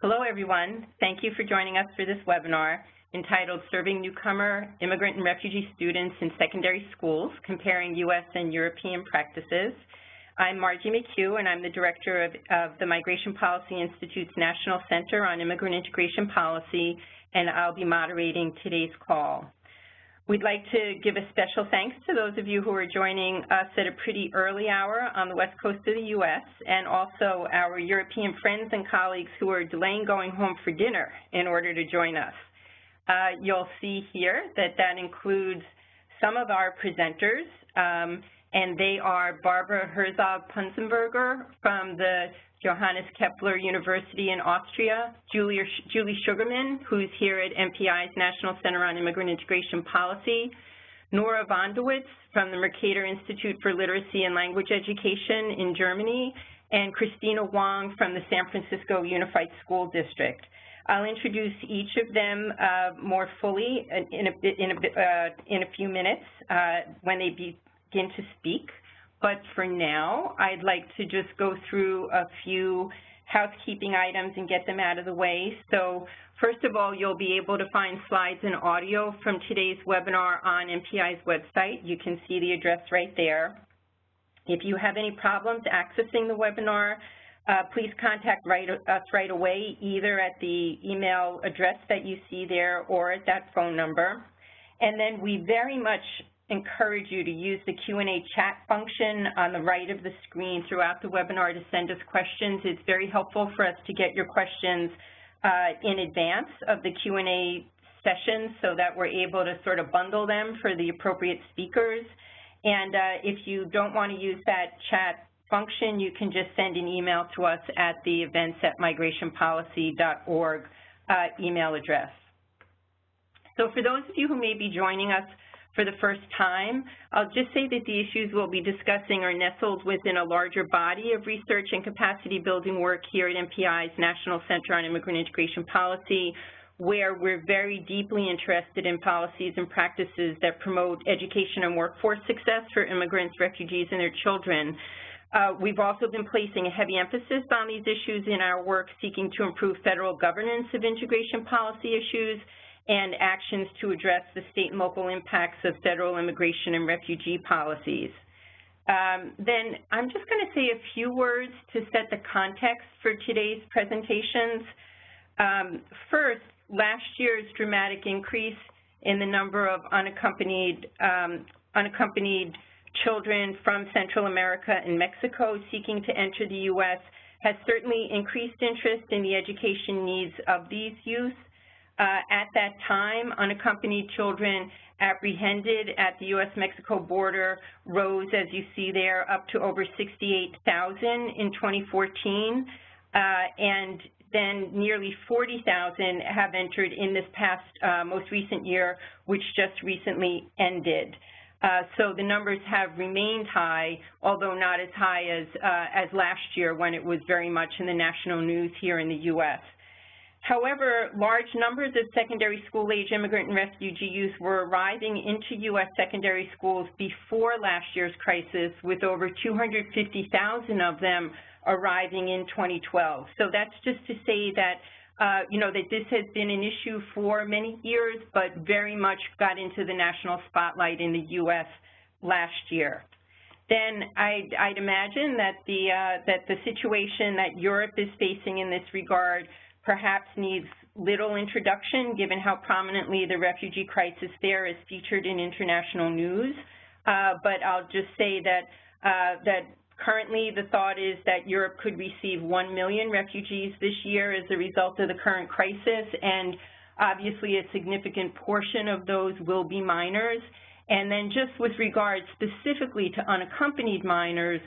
Hello, everyone. Thank you for joining us for this webinar entitled Serving Newcomer, Immigrant, and Refugee Students in Secondary Schools, Comparing U.S. and European Practices. I'm Margie McHugh, and I'm the Director of the Migration Policy Institute's National Center on Immigrant Integration Policy, and I'll be moderating today's call. We'd like to give a special thanks to those of you who are joining us at a pretty early hour on the west coast of the U.S., and also our European friends and colleagues who are delaying going home for dinner in order to join us. You'll see here that that includes some of our presenters, and they are Barbara Herzog-Punzenberger from the Johannes Kepler University in Austria, Julie Sugarman, who's here at MPI's National Center on Immigrant Integration Policy, Nora Vondowitz from the Mercator Institute for Literacy and Language Education in Germany, and Christina Wong from the San Francisco Unified School District. I'll introduce each of them more fully in a few minutes when they begin to speak. But for now, I'd like to just go through a few housekeeping items and get them out of the way. So first of all, you'll be able to find slides and audio from today's webinar on MPI's website. You can see the address right there. If you have any problems accessing the webinar, please contact us right away, either at the email address that you see there or at that phone number. And then we very much encourage you to use the Q&A chat function on the right of the screen throughout the webinar to send us questions. It's very helpful for us to get your questions in advance of the Q&A session so that we're able to sort of bundle them for the appropriate speakers. And if you don't want to use that chat function, you can just send an email to us at the events@migrationpolicy.org email address. So for those of you who may be joining us for the first time, I'll just say that the issues we'll be discussing are nestled within a larger body of research and capacity building work here at MPI's National Center on Immigrant Integration Policy, where we're very deeply interested in policies and practices that promote education and workforce success for immigrants, refugees, and their children. We've also been placing a heavy emphasis on these issues in our work seeking to improve federal governance of integration policy issues and actions to address the state and local impacts of federal immigration and refugee policies. Then I'm just going to say a few words to set the context for today's presentations. First, last year's dramatic increase in the number of unaccompanied children from Central America and Mexico seeking to enter the U.S. has certainly increased interest in the education needs of these youth. At that time, unaccompanied children apprehended at the U.S.-Mexico border rose, as you see there, up to over 68,000 in 2014, and then nearly 40,000 have entered in this past most recent year, which just recently ended. So the numbers have remained high, although not as high as last year when it was very much in the national news here in the U.S. However, large numbers of secondary school-age immigrant and refugee youth were arriving into U.S. secondary schools before last year's crisis, with over 250,000 of them arriving in 2012. So that's just to say that, that this has been an issue for many years, but very much got into the national spotlight in the U.S. last year. Then I'd imagine that the situation that Europe is facing in this regard perhaps needs little introduction, given how prominently the refugee crisis there is featured in international news. But I'll just say that currently the thought is that Europe could receive 1 million refugees this year as a result of the current crisis, and obviously a significant portion of those will be minors. And then just with regard specifically to unaccompanied minors,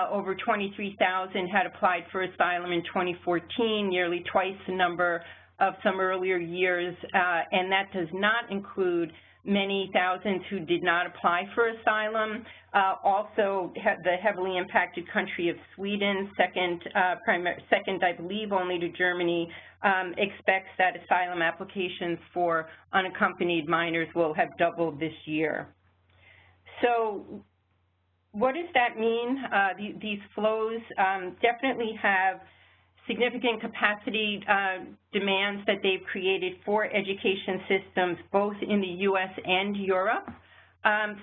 over 23,000 had applied for asylum in 2014, nearly twice the number of some earlier years, and that does not include many thousands who did not apply for asylum. Also, the heavily impacted country of Sweden, second, I believe, only to Germany, expects that asylum applications for unaccompanied minors will have doubled this year. So what does that mean? These flows definitely have significant capacity demands that they've created for education systems both in the U.S. and Europe.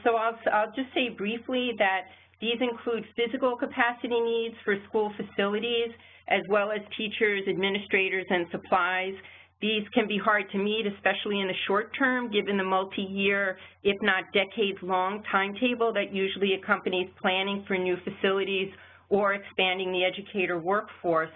So I'll just say briefly that these include physical capacity needs for school facilities, as well as teachers, administrators, and supplies. These can be hard to meet, especially in the short term, given the multi-year, if not decades-long timetable that usually accompanies planning for new facilities or expanding the educator workforce.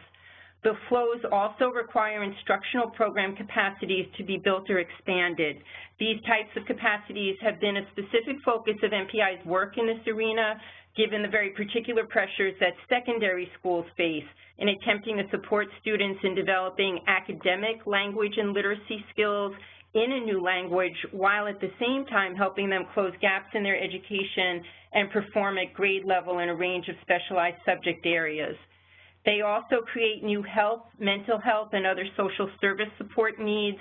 The flows also require instructional program capacities to be built or expanded. These types of capacities have been a specific focus of MPI's work in this arena, given the very particular pressures that secondary schools face in attempting to support students in developing academic language and literacy skills in a new language, while at the same time helping them close gaps in their education and perform at grade level in a range of specialized subject areas. They also create new health, mental health, and other social service support needs,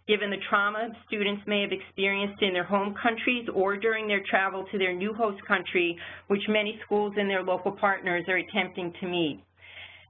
given the trauma students may have experienced in their home countries or during their travel to their new host country, which many schools and their local partners are attempting to meet.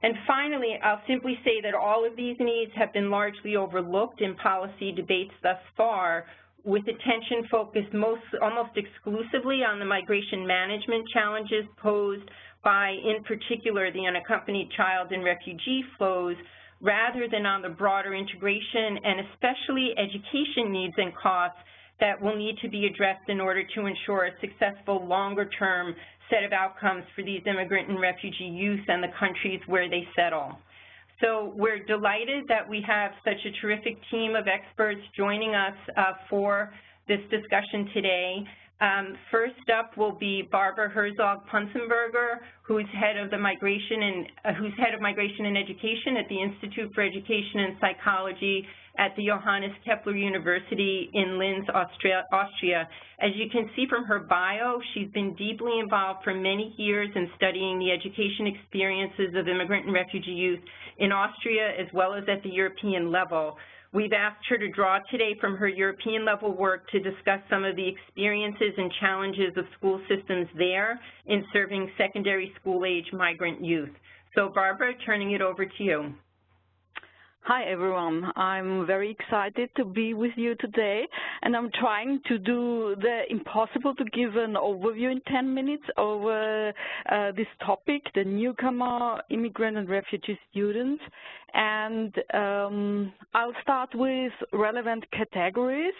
And finally, I'll simply say that all of these needs have been largely overlooked in policy debates thus far, with attention focused almost exclusively on the migration management challenges posed by, in particular, the unaccompanied child and refugee flows, rather than on the broader integration and especially education needs and costs that will need to be addressed in order to ensure a successful longer-term set of outcomes for these immigrant and refugee youth and the countries where they settle. So we're delighted that we have such a terrific team of experts joining us for this discussion today. First up will be Barbara Herzog-Punzenberger, who's head of Migration and Education at the Institute for Education and Psychology at the Johannes Kepler University in Linz, Austria. As you can see from her bio, she's been deeply involved for many years in studying the education experiences of immigrant and refugee youth in Austria, as well as at the European level. We've asked her to draw today from her European level work to discuss some of the experiences and challenges of school systems there in serving secondary school-age migrant youth. So Barbara, turning it over to you. Hi everyone, I'm very excited to be with you today, and I'm trying to do the impossible to give an overview in 10 minutes over this topic, the newcomer, immigrant and refugee students. And I'll start with relevant categories.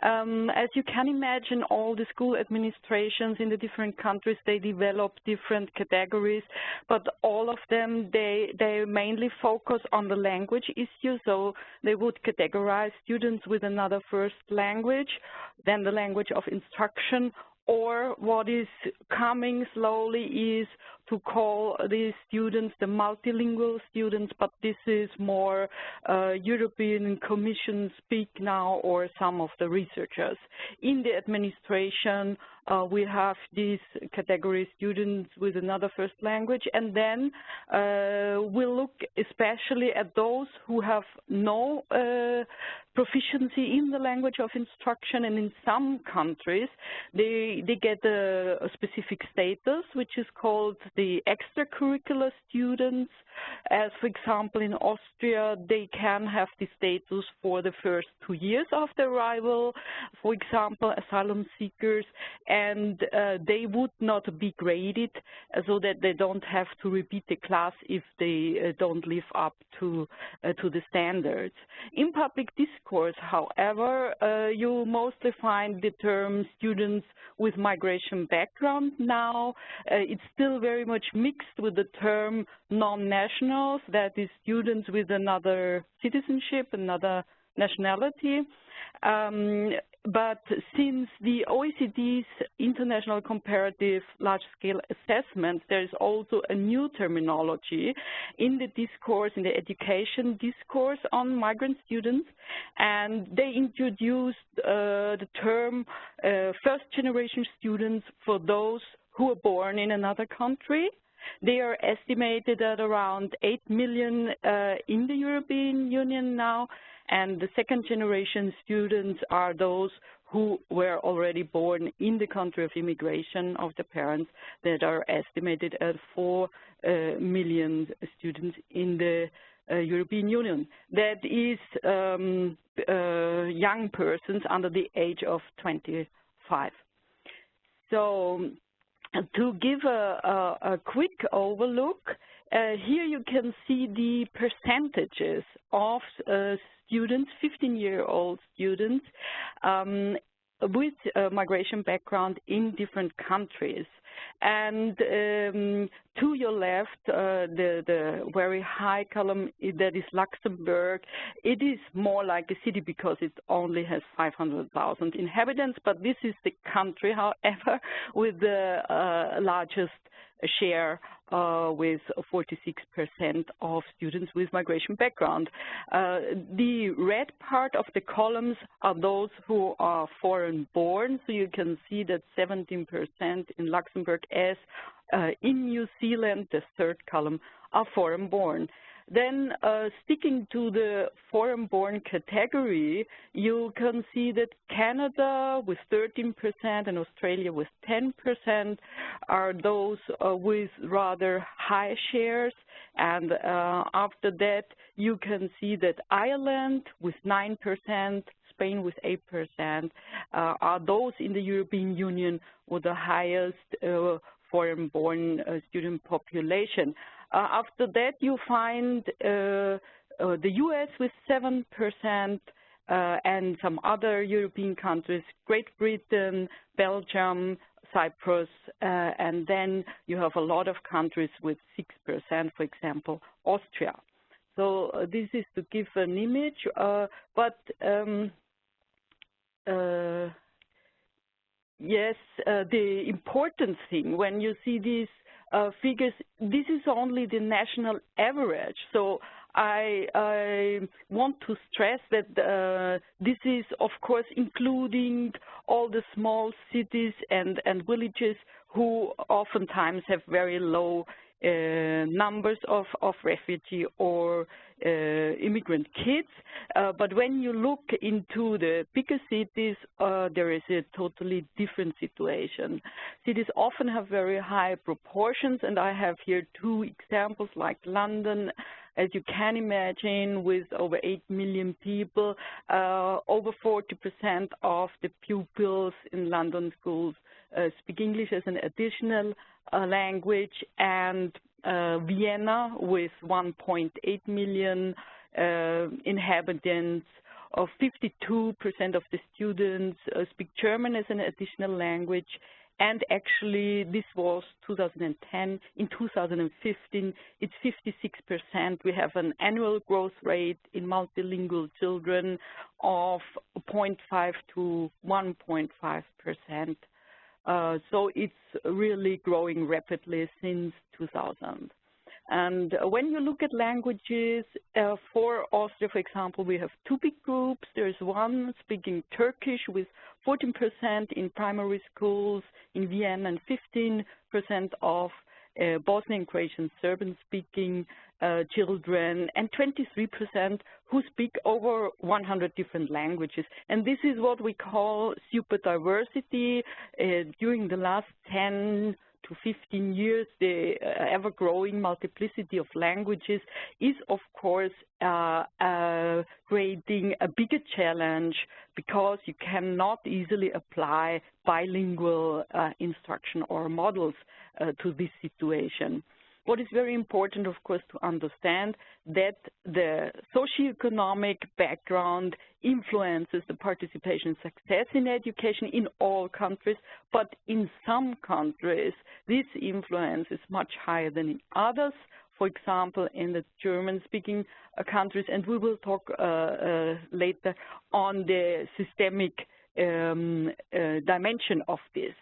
As you can imagine, all the school administrations in the different countries, they develop different categories, but all of them, they mainly focus on the language issue. So they would categorize students with another first language, then the language of instruction, or what is coming slowly is to call these students the multilingual students, but this is more European Commission speak now, or some of the researchers. In the administration, we have these category students with another first language, and then we'll look especially at those who have no proficiency in the language of instruction, and in some countries they get a specific status, which is called the extracurricular students. As for example, in Austria, they can have the status for the first 2 years of their arrival, for example, asylum seekers, and they would not be graded so that they don't have to repeat the class if they don't live up to the standards. In public discourse, however, you mostly find the term students with migration background now. It's still very much mixed with the term non-nationals, that is students with another citizenship, another nationality. But since the OECD's International Comparative Large-Scale Assessment, there is also a new terminology in the discourse, in the education discourse on migrant students, and they introduced the term first-generation students for those who are born in another country. They are estimated at around 8 million in the European Union now, and the second-generation students are those who were already born in the country of immigration of the parents, that are estimated at 4 million students in the European Union. That is young persons under the age of 25. So to give a quick overlook, here you can see the percentages of students, 15-year-old students, with migration background in different countries. And to your left, the very high column, that is Luxembourg. It is more like a city because it only has 500,000 inhabitants, but this is the country, however, with the largest share with 46% of students with migration background. The red part of the columns are those who are foreign-born, so you can see that 17% in Luxembourg, as in New Zealand, the third column, are foreign-born. Then sticking to the foreign-born category, you can see that Canada with 13% and Australia with 10% are those with rather high shares. And after that, you can see that Ireland with 9%, Spain with 8% are those in the European Union with the highest foreign-born student population. After that, you find the US with 7% and some other European countries, Great Britain, Belgium, Cyprus, and then you have a lot of countries with 6%, for example, Austria. So this is to give an image, yes, the important thing when you see these figures, this is only the national average. So I want to stress that this is, of course, including all the small cities and villages who oftentimes have very low numbers of refugee or immigrant kids. But when you look into the bigger cities, there is a totally different situation. Cities often have very high proportions, and I have here two examples, like London. As you can imagine, with over 8 million people, over 40% of the pupils in London schools speak English as an additional language, and Vienna with 1.8 million inhabitants, 52% of the students speak German as an additional language. And actually, this was 2010. In 2015, it's 56%. We have an annual growth rate in multilingual children of 0.5 to 1.5%. So it's really growing rapidly since 2000. And when you look at languages, for Austria, for example, we have two big groups. There's one speaking Turkish with 14% in primary schools in Vienna, and 15% of Bosnian, Croatian, Serbian-speaking children, and 23% who speak over 100 different languages. And this is what we call super diversity. During the last 10 to 15 years, the ever-growing multiplicity of languages is, of course, creating a bigger challenge because you cannot easily apply bilingual instruction or models to this situation. What is very important, of course, to understand that the socioeconomic background influences the participation and success in education in all countries, but in some countries, this influence is much higher than in others. For example, in the German-speaking countries, and we will talk later on the systemic dimension of this.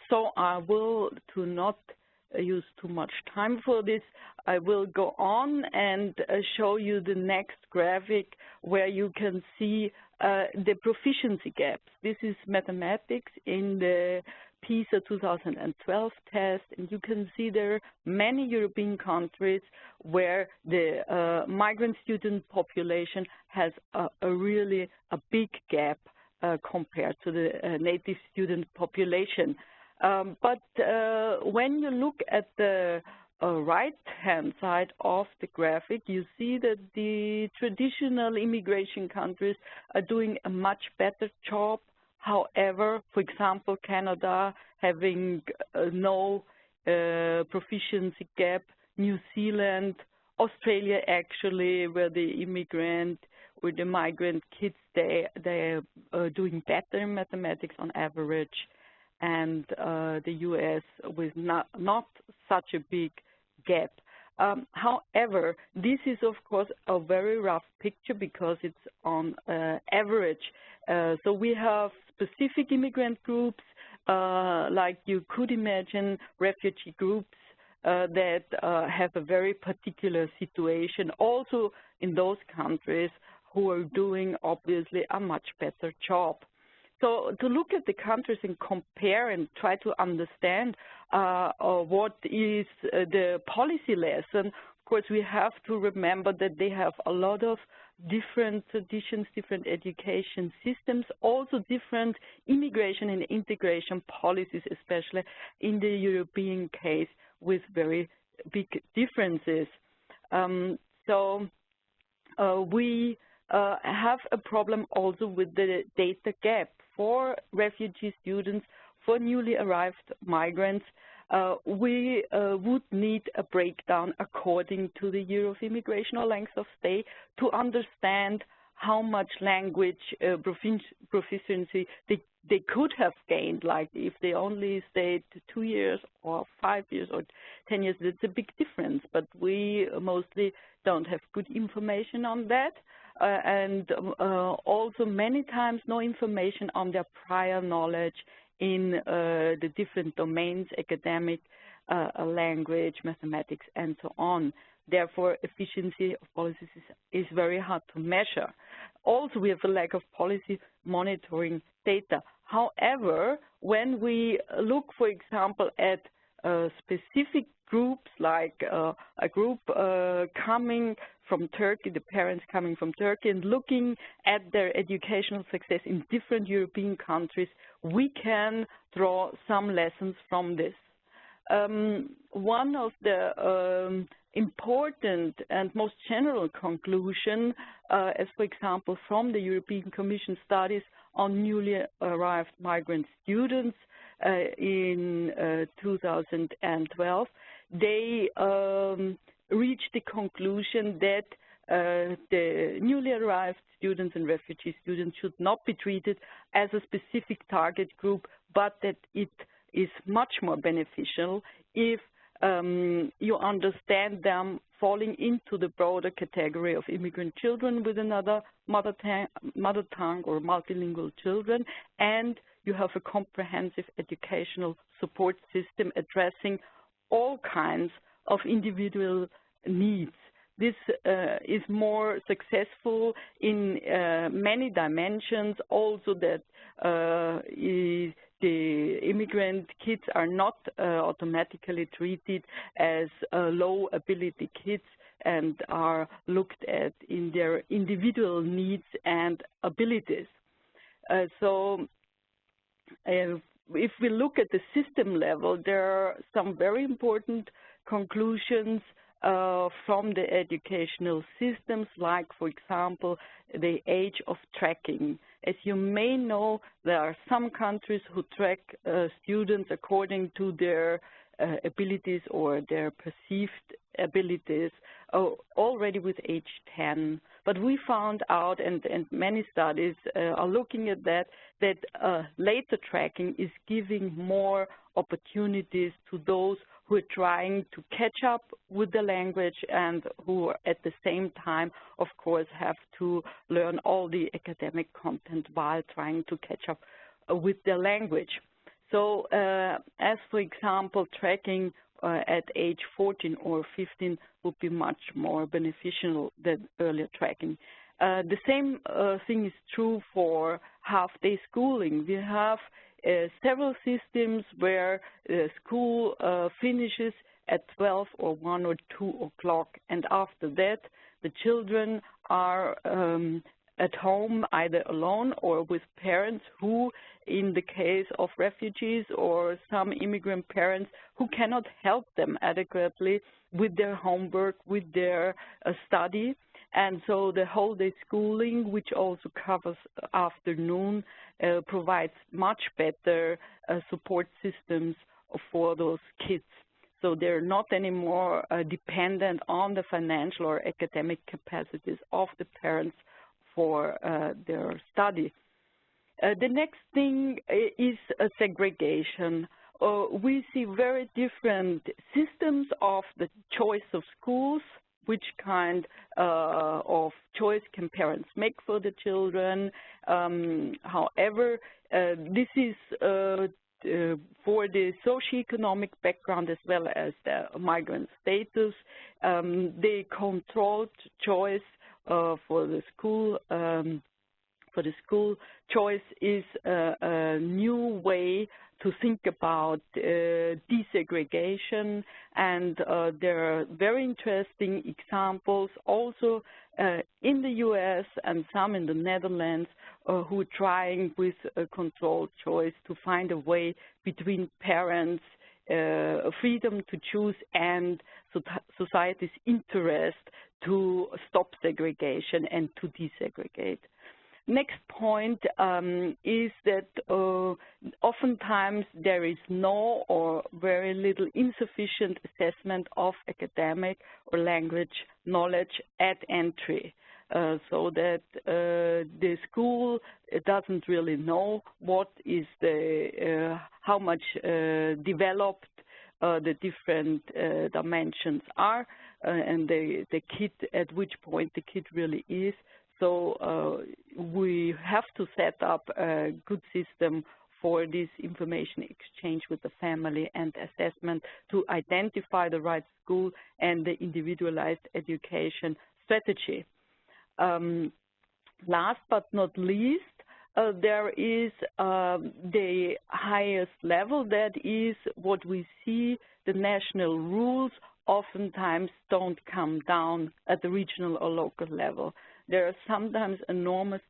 So I will, to not use too much time for this, I will go on and show you the next graphic where you can see the proficiency gaps. This is mathematics in the PISA 2012 test, and you can see there are many European countries where the migrant student population has really a big gap compared to the native student population. But when you look at the right-hand side of the graphic, you see that the traditional immigration countries are doing a much better job. However, for example, Canada having no proficiency gap, New Zealand, Australia actually, where the immigrant or the migrant kids, they're doing better in mathematics on average, and the US with not such a big gap. However, this is of course a very rough picture because it's on average. So we have specific immigrant groups, like you could imagine, refugee groups that have a very particular situation, also in those countries who are doing obviously a much better job. So to look at the countries and compare and try to understand what is the policy lesson, of course we have to remember that they have a lot of different traditions, different education systems, also different immigration and integration policies, especially in the European case, with very big differences. We have a problem also with the data gap. For refugee students, for newly arrived migrants, we would need a breakdown according to the year of immigration or length of stay to understand how much language proficiency they could have gained. Like if they only stayed 2 years or 5 years or 10 years, that's a big difference. But we mostly don't have good information on that. And also many times no information on their prior knowledge in the different domains, academic, language, mathematics, and so on. Therefore, efficiency of policies is very hard to measure. Also, we have a lack of policy monitoring data. However, when we look, for example, at specific groups, like a group coming from Turkey, the parents coming from Turkey, and looking at their educational success in different European countries, we can draw some lessons from this. One of the important and most general conclusion, as for example from the European Commission studies on newly arrived migrant students in 2012, they reached the conclusion that the newly arrived students and refugee students should not be treated as a specific target group, but that it is much more beneficial if you understand them falling into the broader category of immigrant children with another mother tongue or multilingual children, and you have a comprehensive educational support system addressing all kinds of individual needs. This is more successful in many dimensions, also that the immigrant kids are not automatically treated as low ability kids and are looked at in their individual needs and abilities. If we look at the system level, there are some very important conclusions from the educational systems, like, for example, the age of tracking. As you may know, there are some countries who track students according to their abilities or their perceived abilities already with age 10. But we found out, and many studies are looking at that later tracking is giving more opportunities to those who are trying to catch up with the language and who at the same time, of course, have to learn all the academic content while trying to catch up with the language. So as, for example, tracking at age 14 or 15 would be much more beneficial than earlier tracking. The same thing is true for half-day schooling. We have several systems where school finishes at 12 or 1 or 2 o'clock, and after that the children are at home, either alone or with parents who, in the case of refugees or some immigrant parents, who cannot help them adequately with their homework, with their study. And so the whole day schooling, which also covers afternoon, provides much better support systems for those kids. So they're not anymore dependent on the financial or academic capacities of the parents for their study. The next thing is segregation. We see very different systems of the choice of schools. Which kind of choice can parents make for the children? However, this is for the socioeconomic background as well as the migrant status. The controlled choice for the school choice is a new way to think about desegregation, and there are very interesting examples also in the U.S. and some in the Netherlands who are trying with a controlled choice to find a way between parents' freedom to choose and society's interest to stop segregation and to desegregate. Next point is that oftentimes there is no or very little insufficient assessment of academic or language knowledge at entry, so that the school doesn't really know what is the how much developed the different dimensions are, and the kid, at which point the kid really is. So we have to set up a good system for this information exchange with the family and assessment to identify the right school and the individualized education strategy. Last but not least, there is the highest level, that is what we see, the national rules oftentimes don't come down at the regional or local level. There are sometimes enormous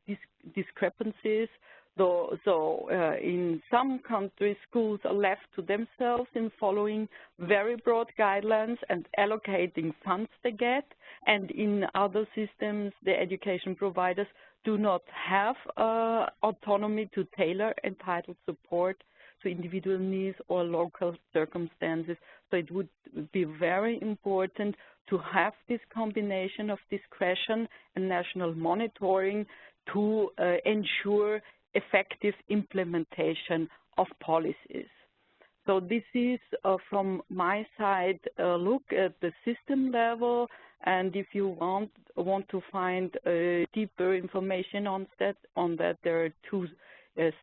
discrepancies. So in some countries, schools are left to themselves in following very broad guidelines and allocating funds they get. And in other systems, the education providers do not have autonomy to tailor entitled support to individual needs or local circumstances. So it would be very important to have this combination of discretion and national monitoring to ensure effective implementation of policies. So this is from my side a look at the system level, and if you want to find deeper information on that, there are two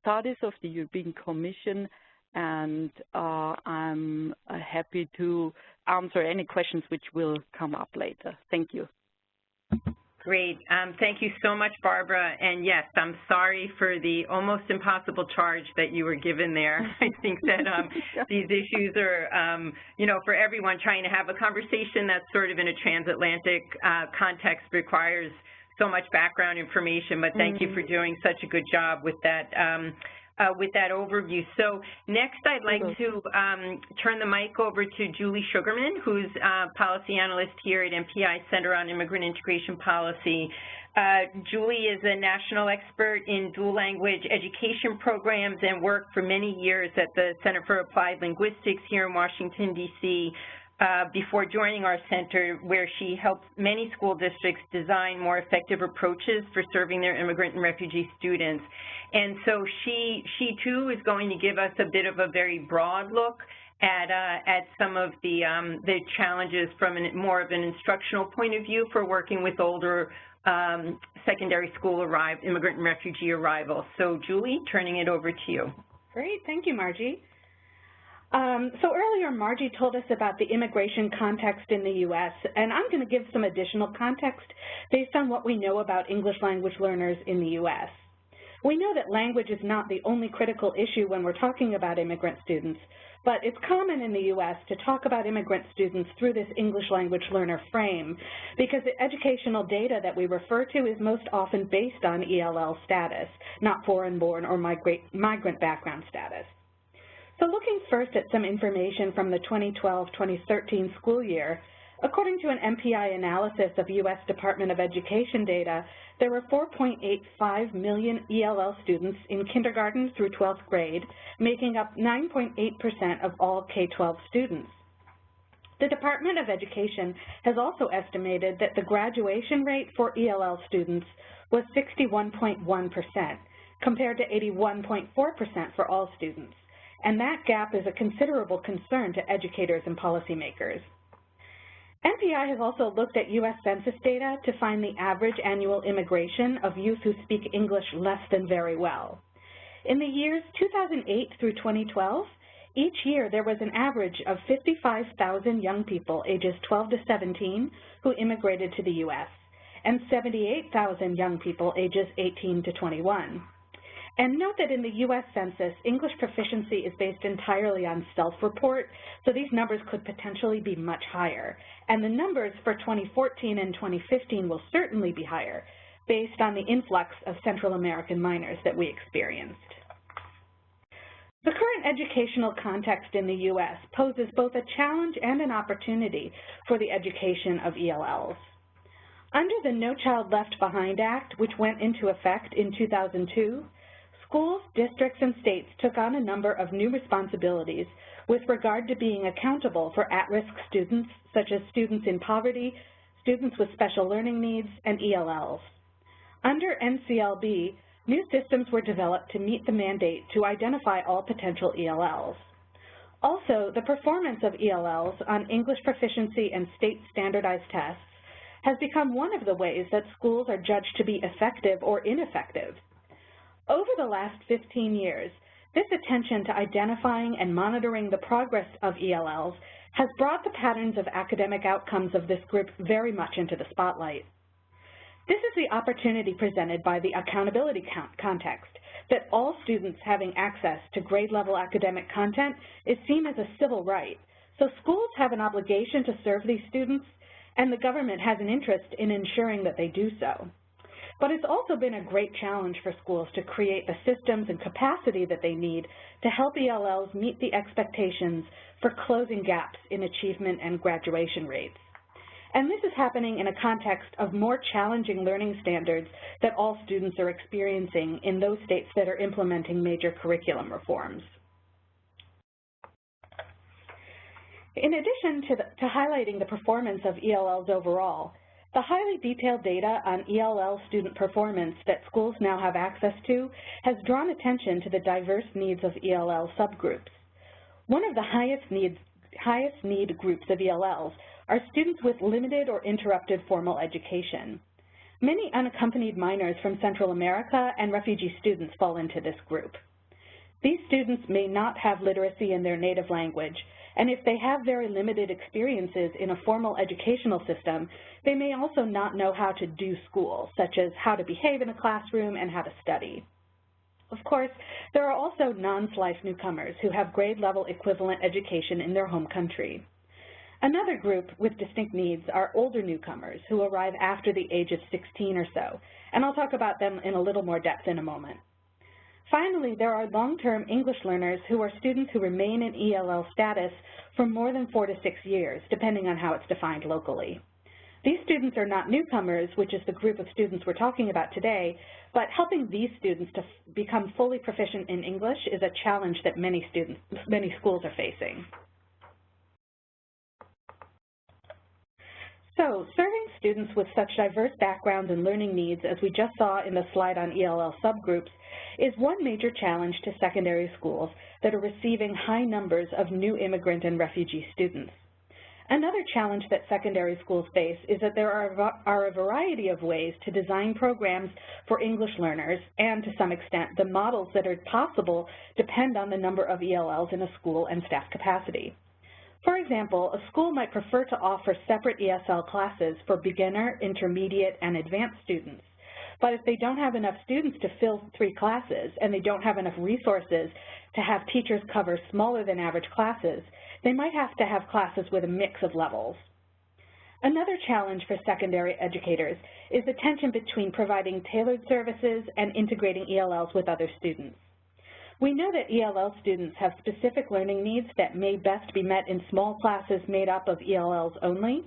studies of the European Commission, and I'm happy to answer any questions which will come up later. Thank you. Great. Thank you so much, Barbara. And yes, I'm sorry for the almost impossible charge that you were given there. I think that these issues are, you know, for everyone trying to have a conversation that's sort of in a transatlantic context requires so much background information, but thank you for doing such a good job with that overview. So next I'd like to turn the mic over to Julie Sugarman, who's policy analyst here at MPI Center on Immigrant Integration Policy. Julie is a national expert in dual language education programs and worked for many years at the Center for Applied Linguistics here in Washington, D.C., before joining our center, where she helps many school districts design more effective approaches for serving their immigrant and refugee students. And so she too is going to give us a bit of a very broad look at some of the challenges from more of an instructional point of view for working with older secondary school immigrant and refugee arrivals. So Julie, turning it over to you. Great, thank you, Margie. So earlier, Margie told us about the immigration context in the U.S., and I'm going to give some additional context based on what we know about English language learners in the U.S. We know that language is not the only critical issue when we're talking about immigrant students, but it's common in the U.S. to talk about immigrant students through this English language learner frame because the educational data that we refer to is most often based on ELL status, not foreign-born or migrant background status. So looking first at some information from the 2012-2013 school year, according to an MPI analysis of U.S. Department of Education data, there were 4.85 million ELL students in kindergarten through 12th grade, making up 9.8% of all K-12 students. The Department of Education has also estimated that the graduation rate for ELL students was 61.1%, compared to 81.4% for all students. And that gap is a considerable concern to educators and policymakers. MPI has also looked at U.S. Census data to find the average annual immigration of youth who speak English less than very well. In the years 2008 through 2012, each year there was an average of 55,000 young people ages 12 to 17 who immigrated to the U.S., and 78,000 young people ages 18 to 21. And note that in the U.S. Census, English proficiency is based entirely on self-report, so these numbers could potentially be much higher. And the numbers for 2014 and 2015 will certainly be higher, based on the influx of Central American minors that we experienced. The current educational context in the U.S. poses both a challenge and an opportunity for the education of ELLs. Under the No Child Left Behind Act, which went into effect in 2002, schools, districts, and states took on a number of new responsibilities with regard to being accountable for at-risk students, such as students in poverty, students with special learning needs, and ELLs. Under NCLB, new systems were developed to meet the mandate to identify all potential ELLs. Also, the performance of ELLs on English proficiency and state standardized tests has become one of the ways that schools are judged to be effective or ineffective. Over the last 15 years, this attention to identifying and monitoring the progress of ELLs has brought the patterns of academic outcomes of this group very much into the spotlight. This is the opportunity presented by the accountability context, that all students having access to grade-level academic content is seen as a civil right. So schools have an obligation to serve these students, and the government has an interest in ensuring that they do so. But it's also been a great challenge for schools to create the systems and capacity that they need to help ELLs meet the expectations for closing gaps in achievement and graduation rates. And this is happening in a context of more challenging learning standards that all students are experiencing in those states that are implementing major curriculum reforms. In addition to highlighting the performance of ELLs overall, the highly detailed data on ELL student performance that schools now have access to has drawn attention to the diverse needs of ELL subgroups. One of the highest need groups of ELLs are students with limited or interrupted formal education. Many unaccompanied minors from Central America and refugee students fall into this group. These students may not have literacy in their native language, and if they have very limited experiences in a formal educational system, they may also not know how to do school, such as how to behave in a classroom and how to study. Of course, there are also non-SLIFE newcomers who have grade-level equivalent education in their home country. Another group with distinct needs are older newcomers who arrive after the age of 16 or so, and I'll talk about them in a little more depth in a moment. Finally, there are long-term English learners who are students who remain in ELL status for more than 4 to 6 years, depending on how it's defined locally. These students are not newcomers, which is the group of students we're talking about today, but helping these students to become fully proficient in English is a challenge that many schools are facing. So, serving students with such diverse backgrounds and learning needs, as we just saw in the slide on ELL subgroups, is one major challenge to secondary schools that are receiving high numbers of new immigrant and refugee students. Another challenge that secondary schools face is that there are a variety of ways to design programs for English learners, and to some extent, the models that are possible depend on the number of ELLs in a school and staff capacity. For example, a school might prefer to offer separate ESL classes for beginner, intermediate, and advanced students. But if they don't have enough students to fill 3 classes and they don't have enough resources to have teachers cover smaller than average classes, they might have to have classes with a mix of levels. Another challenge for secondary educators is the tension between providing tailored services and integrating ELLs with other students. We know that ELL students have specific learning needs that may best be met in small classes made up of ELLs only,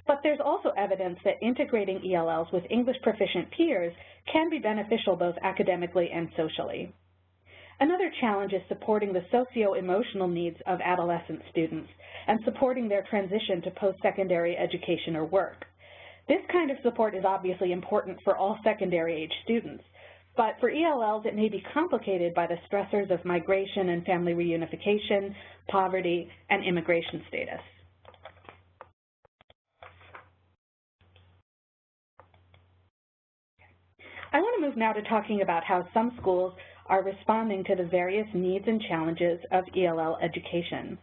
but there's also evidence that integrating ELLs with English proficient peers can be beneficial both academically and socially. Another challenge is supporting the socio-emotional needs of adolescent students and supporting their transition to post-secondary education or work. This kind of support is obviously important for all secondary-age students, but for ELLs it may be complicated by the stressors of migration and family reunification, poverty, and immigration status. I want to move now to talking about how some schools are responding to the various needs and challenges of ELL education.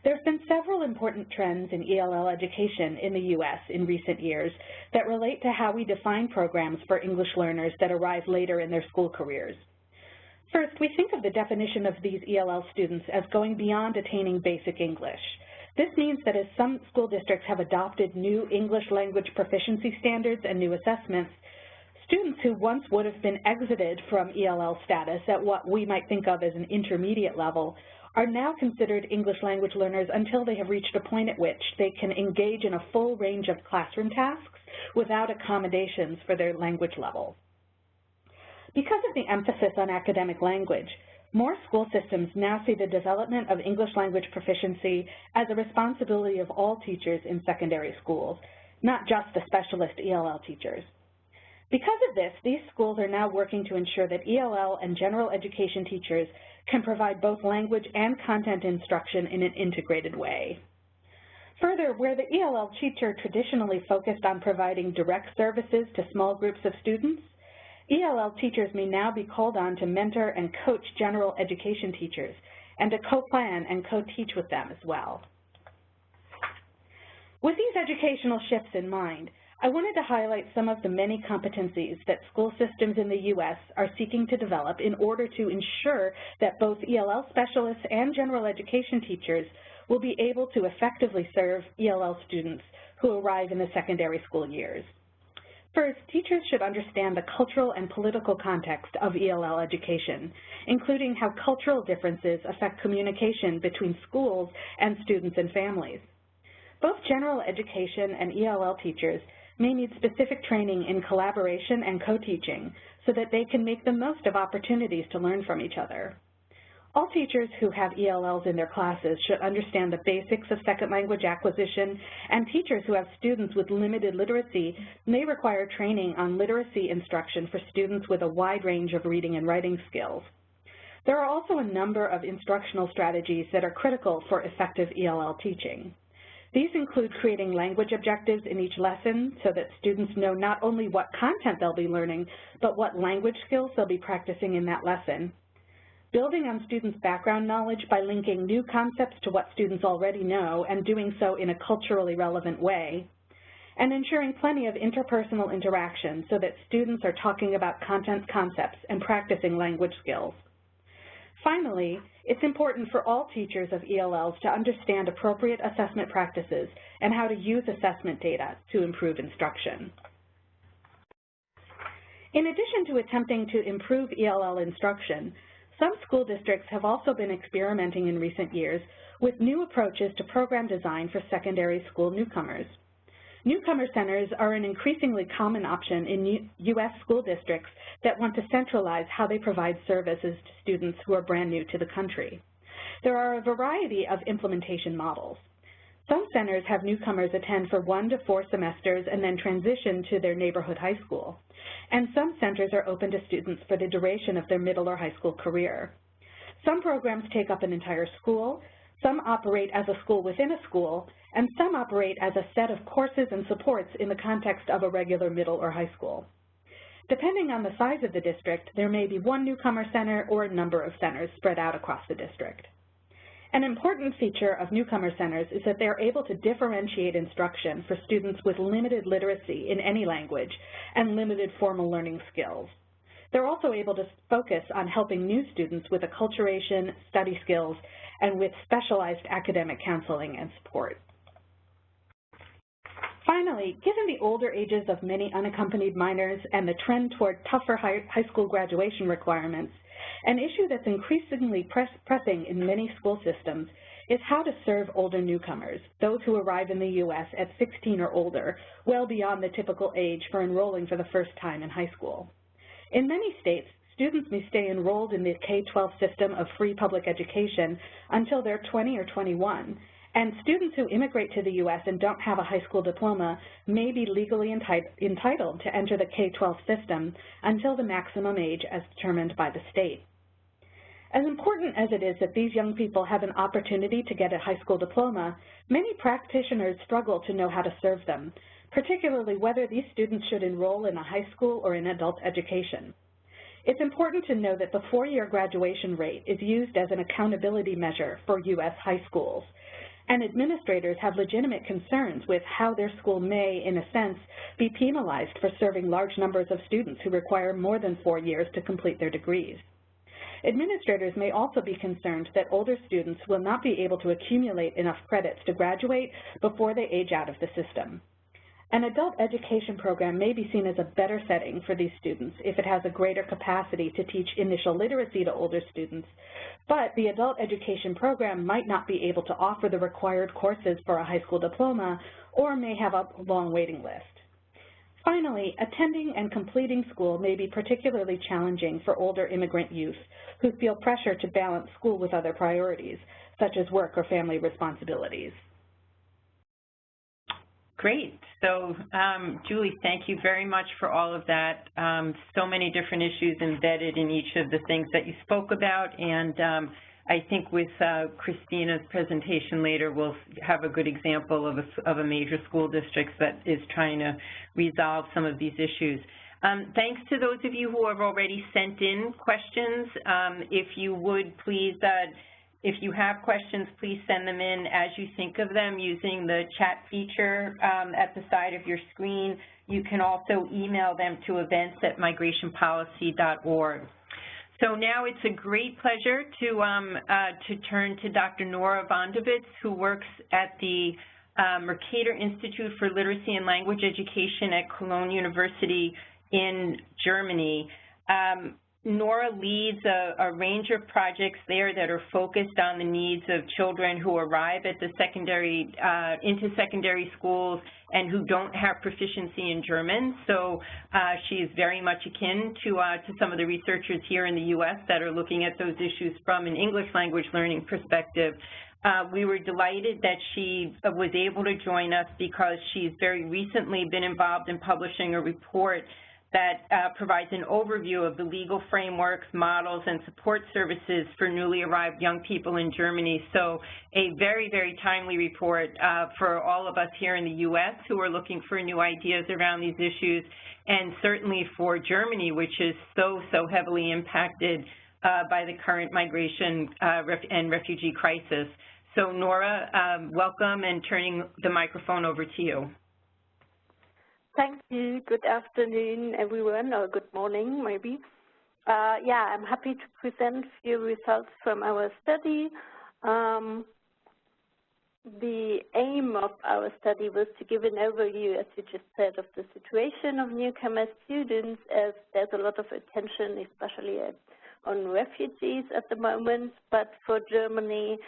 There have been several important trends in ELL education in the U.S. in recent years that relate to how we define programs for English learners that arrive later in their school careers. First, we think of the definition of these ELL students as going beyond attaining basic English. This means that as some school districts have adopted new English language proficiency standards and new assessments, students who once would have been exited from ELL status at what we might think of as an intermediate level are now considered English language learners until they have reached a point at which they can engage in a full range of classroom tasks without accommodations for their language level. Because of the emphasis on academic language, more school systems now see the development of English language proficiency as a responsibility of all teachers in secondary schools, not just the specialist ELL teachers. Because of this, these schools are now working to ensure that ELL and general education teachers can provide both language and content instruction in an integrated way. Further, where the ELL teacher traditionally focused on providing direct services to small groups of students, ELL teachers may now be called on to mentor and coach general education teachers and to co-plan and co-teach with them as well. With these educational shifts in mind, I wanted to highlight some of the many competencies that school systems in the U.S. are seeking to develop in order to ensure that both ELL specialists and general education teachers will be able to effectively serve ELL students who arrive in the secondary school years. First, teachers should understand the cultural and political context of ELL education, including how cultural differences affect communication between schools and students and families. Both general education and ELL teachers may need specific training in collaboration and co-teaching so that they can make the most of opportunities to learn from each other. All teachers who have ELLs in their classes should understand the basics of second language acquisition, and teachers who have students with limited literacy may require training on literacy instruction for students with a wide range of reading and writing skills. There are also a number of instructional strategies that are critical for effective ELL teaching. These include creating language objectives in each lesson so that students know not only what content they'll be learning, but what language skills they'll be practicing in that lesson. Building on students' background knowledge by linking new concepts to what students already know and doing so in a culturally relevant way. And ensuring plenty of interpersonal interaction so that students are talking about content concepts and practicing language skills. Finally, it's important for all teachers of ELLs to understand appropriate assessment practices and how to use assessment data to improve instruction. In addition to attempting to improve ELL instruction, some school districts have also been experimenting in recent years with new approaches to program design for secondary school newcomers. Newcomer Centers are an increasingly common option in U.S. school districts that want to centralize how they provide services to students who are brand new to the country. There are a variety of implementation models. Some centers have newcomers attend for 1 to 4 semesters and then transition to their neighborhood high school. And some centers are open to students for the duration of their middle or high school career. Some programs take up an entire school, some operate as a school within a school, and some operate as a set of courses and supports in the context of a regular middle or high school. Depending on the size of the district, there may be one newcomer center or a number of centers spread out across the district. An important feature of Newcomer Centers is that they are able to differentiate instruction for students with limited literacy in any language and limited formal learning skills. They're also able to focus on helping new students with acculturation, study skills, and with specialized academic counseling and support. Finally, given the older ages of many unaccompanied minors and the trend toward tougher high school graduation requirements, an issue that's increasingly pressing in many school systems is how to serve older newcomers, those who arrive in the U.S. at 16 or older, well beyond the typical age for enrolling for the first time in high school. In many states, students may stay enrolled in the K-12 system of free public education until they're 20 or 21, and students who immigrate to the U.S. and don't have a high school diploma may be legally entitled to enter the K-12 system until the maximum age as determined by the state. As important as it is that these young people have an opportunity to get a high school diploma, many practitioners struggle to know how to serve them, particularly whether these students should enroll in a high school or in adult education. It's important to know that the 4-year graduation rate is used as an accountability measure for U.S. high schools, and administrators have legitimate concerns with how their school may, in a sense, be penalized for serving large numbers of students who require more than 4 years to complete their degrees. Administrators may also be concerned that older students will not be able to accumulate enough credits to graduate before they age out of the system. An adult education program may be seen as a better setting for these students if it has a greater capacity to teach initial literacy to older students, but the adult education program might not be able to offer the required courses for a high school diploma or may have a long waiting list. Finally, attending and completing school may be particularly challenging for older immigrant youth who feel pressure to balance school with other priorities, such as work or family responsibilities. Great. So, Julie, thank you very much for all of that. So many different issues embedded in each of the things that you spoke about, and I think with Christina's presentation later, we'll have a good example of a major school district that is trying to resolve some of these issues. Thanks to those of you who have already sent in questions. If you would please, if you have questions, please send them in as you think of them using the chat feature at the side of your screen. You can also email them to events@migrationpolicy.org. So now it's a great pleasure to turn to Dr. Nora Vondovitz, who works at the Mercator Institute for Literacy and Language Education at Cologne University in Germany. Nora leads a range of projects there that are focused on the needs of children who arrive at the into secondary schools and who don't have proficiency in German. So she is very much akin to some of the researchers here in the U.S. that are looking at those issues from an English language learning perspective. We were delighted that she was able to join us because she's very recently been involved in publishing a report that provides an overview of the legal frameworks, models, and support services for newly arrived young people in Germany. So a very, very timely report for all of us here in the U.S. who are looking for new ideas around these issues, and certainly for Germany, which is so heavily impacted by the current migration and refugee crisis. So Nora, welcome, and turning the microphone over to you. Thank you. Good afternoon, everyone, or good morning, maybe. Yeah, I'm happy to present a few results from our study. The aim of our study was to give an overview, as you just said, of the situation of newcomer students, as there's a lot of attention, especially on refugees at the moment, but for Germany,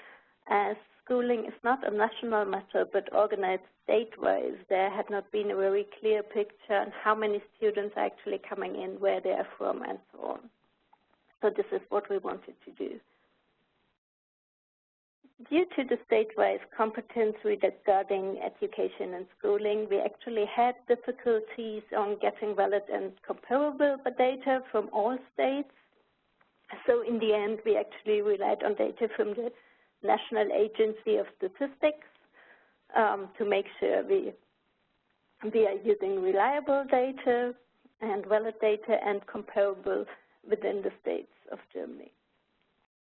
as schooling is not a national matter but organized state-wise, there had not been a very clear picture on how many students are actually coming in, where they are from, and so on. So this is what we wanted to do. Due to the state-wise competence regarding education and schooling, we actually had difficulties on getting valid and comparable data from all states. So in the end, we actually relied on data from the National Agency of Statistics to make sure we are using reliable data and valid data and comparable within the states of Germany.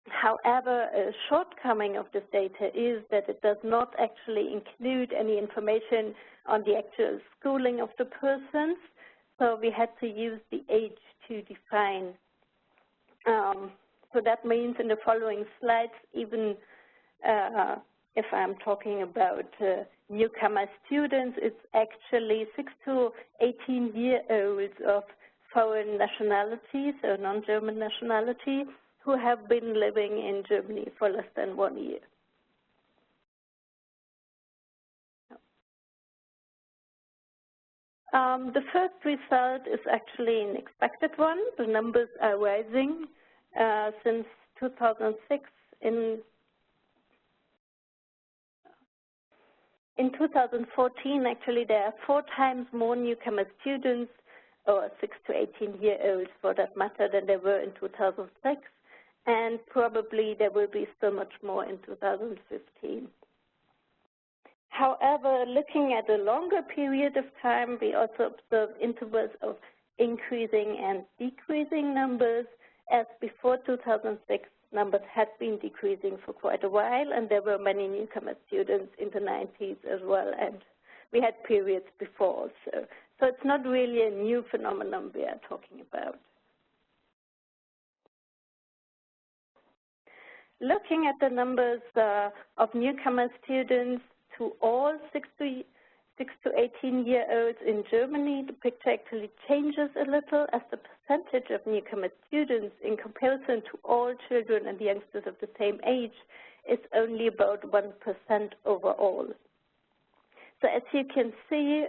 However, a shortcoming of this data is that it does not actually include any information on the actual schooling of the persons, so we had to use the age to define. So that means in the following slides, even if I'm talking about newcomer students, it's actually 6 to 18-year-olds of foreign nationality, so non-German nationality, who have been living in Germany for less than 1 year. The first result is actually an expected one. The numbers are rising since 2006. In 2014, actually, there are 4 times more newcomer students, or 6 to 18-year-olds for that matter, than there were in 2006, and probably there will be so much more in 2015. However, looking at a longer period of time, we also observe intervals of increasing and decreasing numbers, as before 2006, numbers had been decreasing for quite a while, and there were many newcomer students in the 90s as well, and we had periods before also. So it's not really a new phenomenon we are talking about. Looking at the numbers of newcomer students to all 6 to 18-year-olds in Germany, the picture actually changes a little, as the percentage of newcomer students in comparison to all children and youngsters of the same age is only about 1% overall. So as you can see,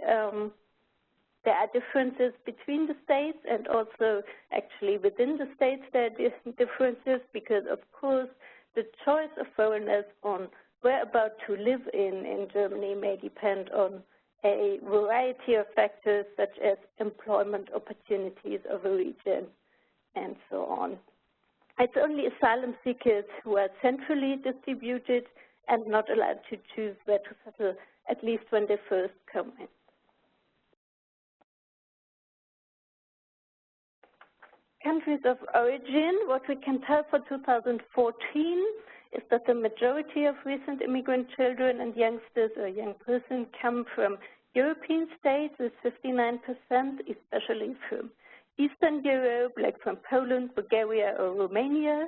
there are differences between the states, and also actually within the states there are differences, because of course the choice of foreigners on whereabouts to live in Germany may depend on a variety of factors, such as employment opportunities of a region and so on. It's only asylum seekers who are centrally distributed and not allowed to choose where to settle, at least when they first come in. Countries of origin, what we can tell for 2014 is that the majority of recent immigrant children and youngsters or young persons come from European states with 59%, especially from Eastern Europe, like from Poland, Bulgaria, or Romania,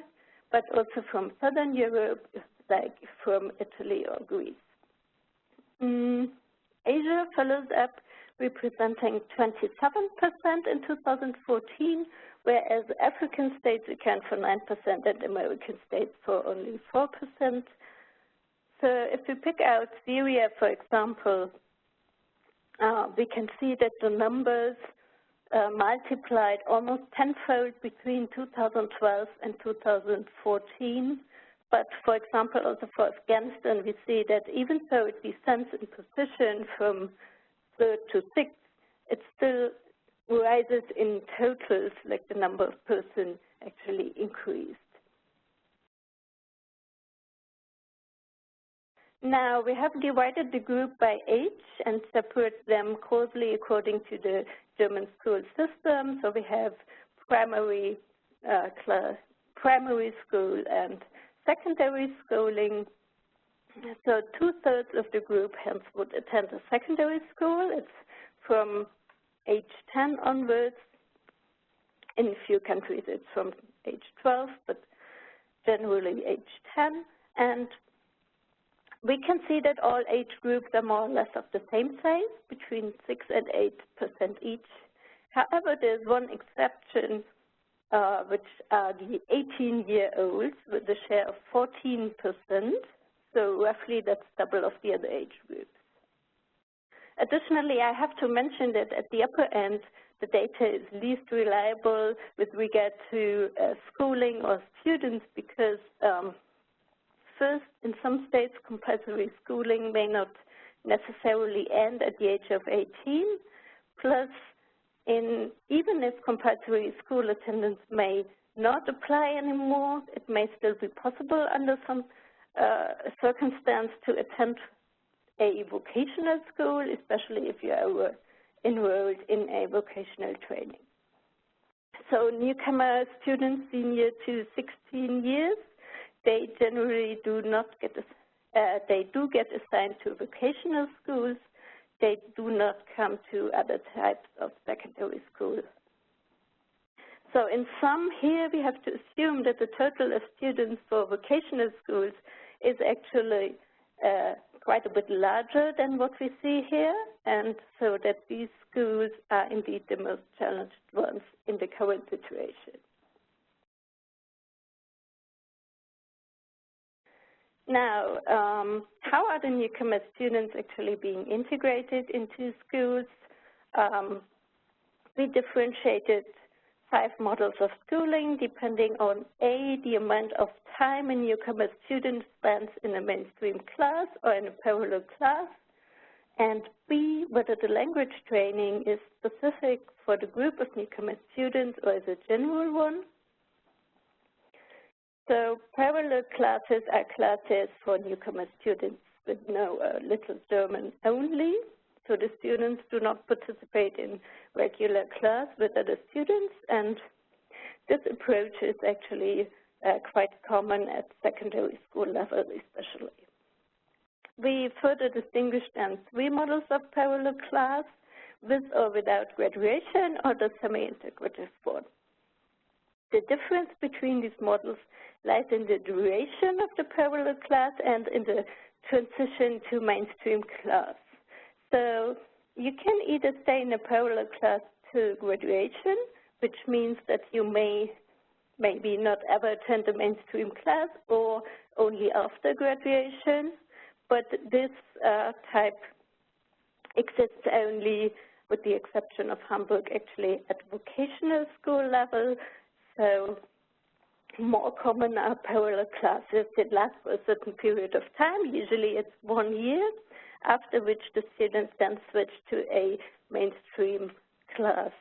but also from Southern Europe, like from Italy or Greece. Asia follows up, representing 27% in 2014, whereas African states account for 9% and American states for only 4%. So if we pick out Syria, for example, we can see that the numbers multiplied almost tenfold between 2012 and 2014. But for example, also for Afghanistan, we see that even though it descends in position from 3rd to 6th, it still rises in totals, like the number of persons actually increased. Now, we have divided the group by age and separate them closely according to the German school system. So we have primary school and secondary schooling. So 2/3 of the group hence would attend a secondary school. It's from age 10 onwards. In a few countries it's from age 12, but generally age 10. And we can see that all age groups are more or less of the same size, between 6 and 8% each. However, there's one exception, which are the 18-year-olds with a share of 14%. So roughly that's double of the other age groups. Additionally, I have to mention that at the upper end, the data is least reliable with regard to schooling or students, because first, in some states, compulsory schooling may not necessarily end at the age of 18. Plus, even if compulsory school attendance may not apply anymore, it may still be possible under some circumstance to attend a vocational school, especially if you are enrolled in a vocational training. So newcomer students senior to 16 years they generally do not get, they do get assigned to vocational schools. They do not come to other types of secondary schools. So in sum, here we have to assume that the total of students for vocational schools is actually quite a bit larger than what we see here, and so that these schools are indeed the most challenged ones in the current situation. Now, how are the Newcomer students actually being integrated into schools? We differentiated 5 models of schooling depending on A, the amount of time a Newcomer student spends in a mainstream class or in a parallel class, and B, whether the language training is specific for the group of Newcomer students or is a general one. So parallel classes are classes for Newcomer students with no little German only. So the students do not participate in regular class with other students, and this approach is actually quite common at secondary school level especially. We further distinguished then 3 models of parallel class, with or without graduation, or the semi-integrative one. The difference between these models lies in the duration of the parallel class and in the transition to mainstream class. So you can either stay in a parallel class to graduation, which means that you may maybe not ever attend a mainstream class or only after graduation, but this type exists only with the exception of Hamburg actually at vocational school level. So more common are parallel classes that last for a certain period of time, usually it's 1 year, after which the students then switch to a mainstream class.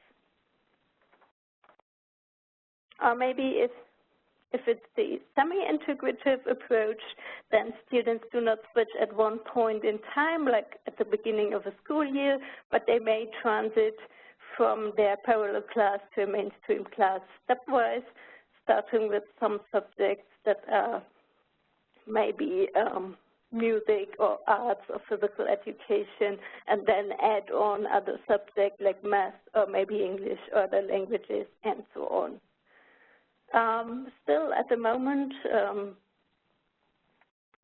Or maybe if it's the semi-integrative approach, then students do not switch at one point in time, like at the beginning of a school year, but they may transit from their parallel class to a mainstream class stepwise, starting with some subjects that are maybe music or arts or physical education, and then add on other subjects like math or maybe English or other languages and so on. Still, at the moment,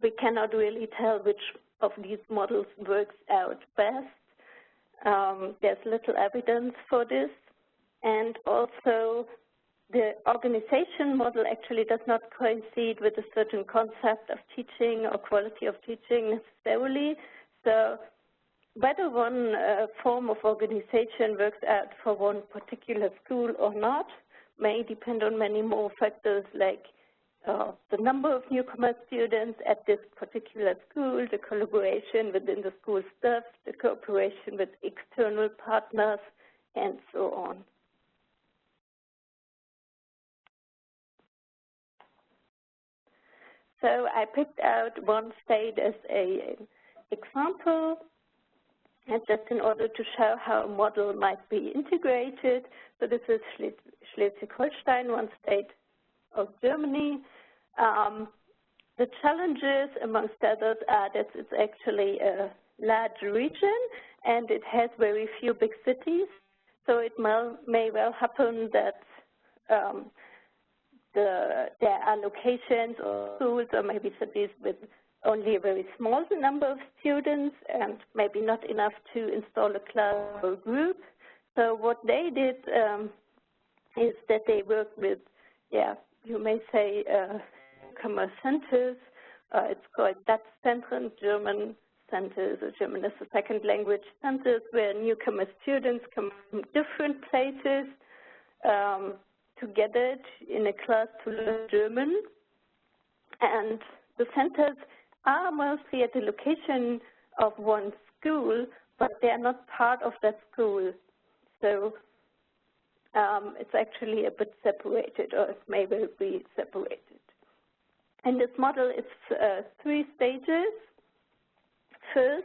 we cannot really tell which of these models works out best. There's little evidence for this, and also the organization model actually does not coincide with a certain concept of teaching or quality of teaching necessarily. So whether one form of organization works out for one particular school or not may depend on many more factors, like the number of newcomer students at this particular school, the collaboration within the school staff, the cooperation with external partners, and so on. So I picked out one state as an example, and just in order to show how a model might be integrated. So this is Schleswig-Holstein, one state of Germany. The challenges, amongst others, are that it's actually a large region and it has very few big cities. So it may well happen that there are locations or schools or maybe cities with only a very small number of students and maybe not enough to install a class or a group. So what they did is that they worked with, you may say, Newcomer Centers. It's called Adaptation, German centers, or German as a second language centers, where newcomer students come from different places together in a class to learn German. And the centers are mostly at the location of one school, but they are not part of that school. So it's actually a bit separated, or it may well be separated. In this model, it's 3 stages. First,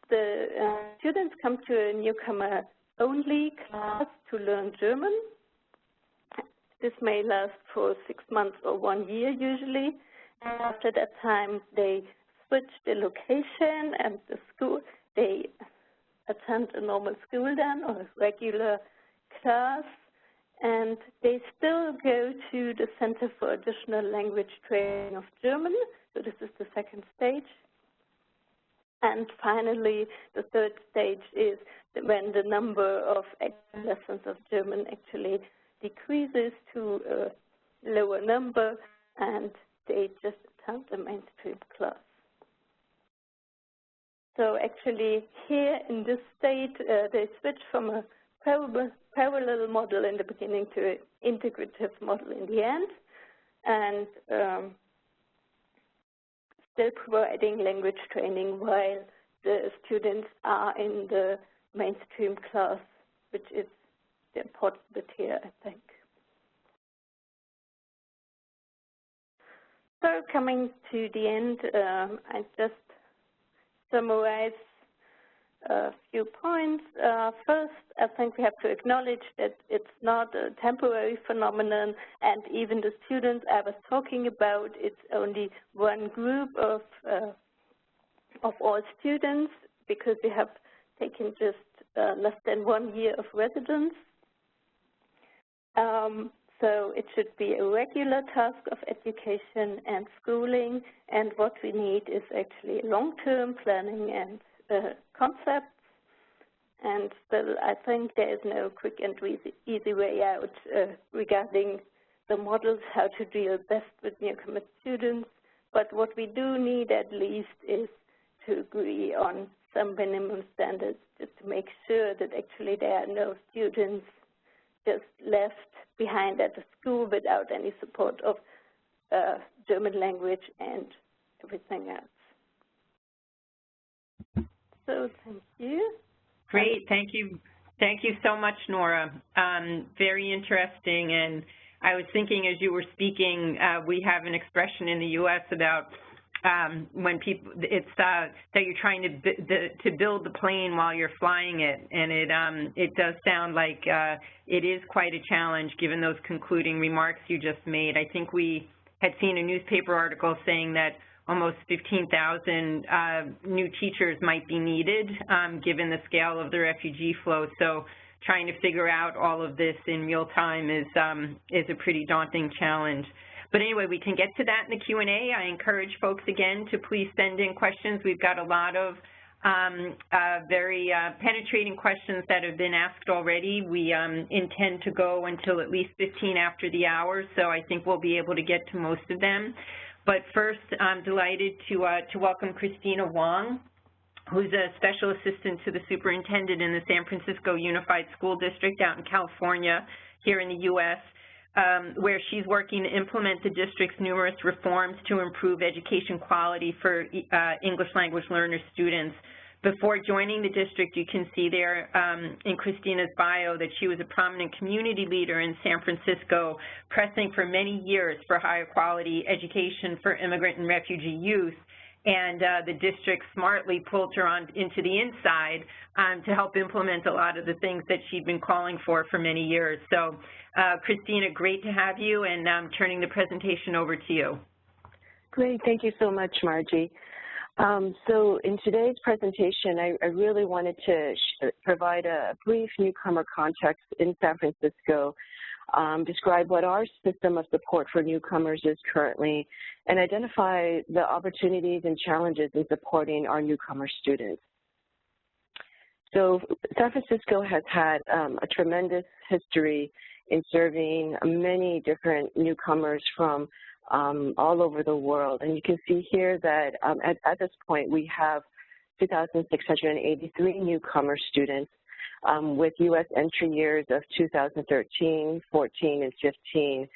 the students come to a newcomer-only class to learn German. This may last for 6 months or 1 year usually. After that time, they switch the location and the school. They attend a normal school then, or a regular class, and they still go to the Center for Additional Language Training of German. So this is the second stage. And finally, the third stage is when the number of lessons of German actually decreases to a lower number, and they just attend a mainstream class. So actually here in this state, they switch from a parallel model in the beginning to an integrative model in the end, and still providing language training while the students are in the mainstream class, which is the important bit here, I think. So coming to the end, I just summarize a few points. First, I think we have to acknowledge that it's not a temporary phenomenon, and even the students I was talking about, it's only one group of all students, because we have taken just less than 1 year of residence. So it should be a regular task of education and schooling, and what we need is actually long-term planning and concepts. And still, I think there is no quick and easy way out regarding the models, how to deal best with newcomer students. But what we do need at least is to agree on some minimum standards, just to make sure that actually there are no students just left behind at the school without any support of German language and everything else. So thank you. Great, thank you. Thank you so much, Nora. Very interesting. And I was thinking as you were speaking, we have an expression in the U.S. about when people, it's that you're trying to build the plane while you're flying it, and it does sound like it is quite a challenge given those concluding remarks you just made. I think we had seen a newspaper article saying that almost 15,000 new teachers might be needed given the scale of the refugee flow. So trying to figure out all of this in real time is a pretty daunting challenge. But anyway, we can get to that in the Q&A. I encourage folks, again, to please send in questions. We've got a lot of very penetrating questions that have been asked already. We intend to go until at least 15 after the hour, so I think we'll be able to get to most of them. But first, I'm delighted to welcome Christina Wong, who's a special assistant to the superintendent in the San Francisco Unified School District out in California, here in the U.S., where she's working to implement the district's numerous reforms to improve education quality for English language learner students. Before joining the district, you can see there in Christina's bio that she was a prominent community leader in San Francisco, pressing for many years for higher quality education for immigrant and refugee youth. And the district smartly pulled her on into the inside to help implement a lot of the things that she'd been calling for many years. So, Christina, great to have you, and I'm turning the presentation over to you. Great, thank you so much, Margie. So in today's presentation, I really wanted to provide a brief newcomer context in San Francisco, describe what our system of support for newcomers is currently, and identify the opportunities and challenges in supporting our newcomer students. So San Francisco has had a tremendous history in serving many different newcomers from all over the world. And you can see here that at this point we have 2,683 newcomer students with U.S. entry years of 2013, 14, and 15.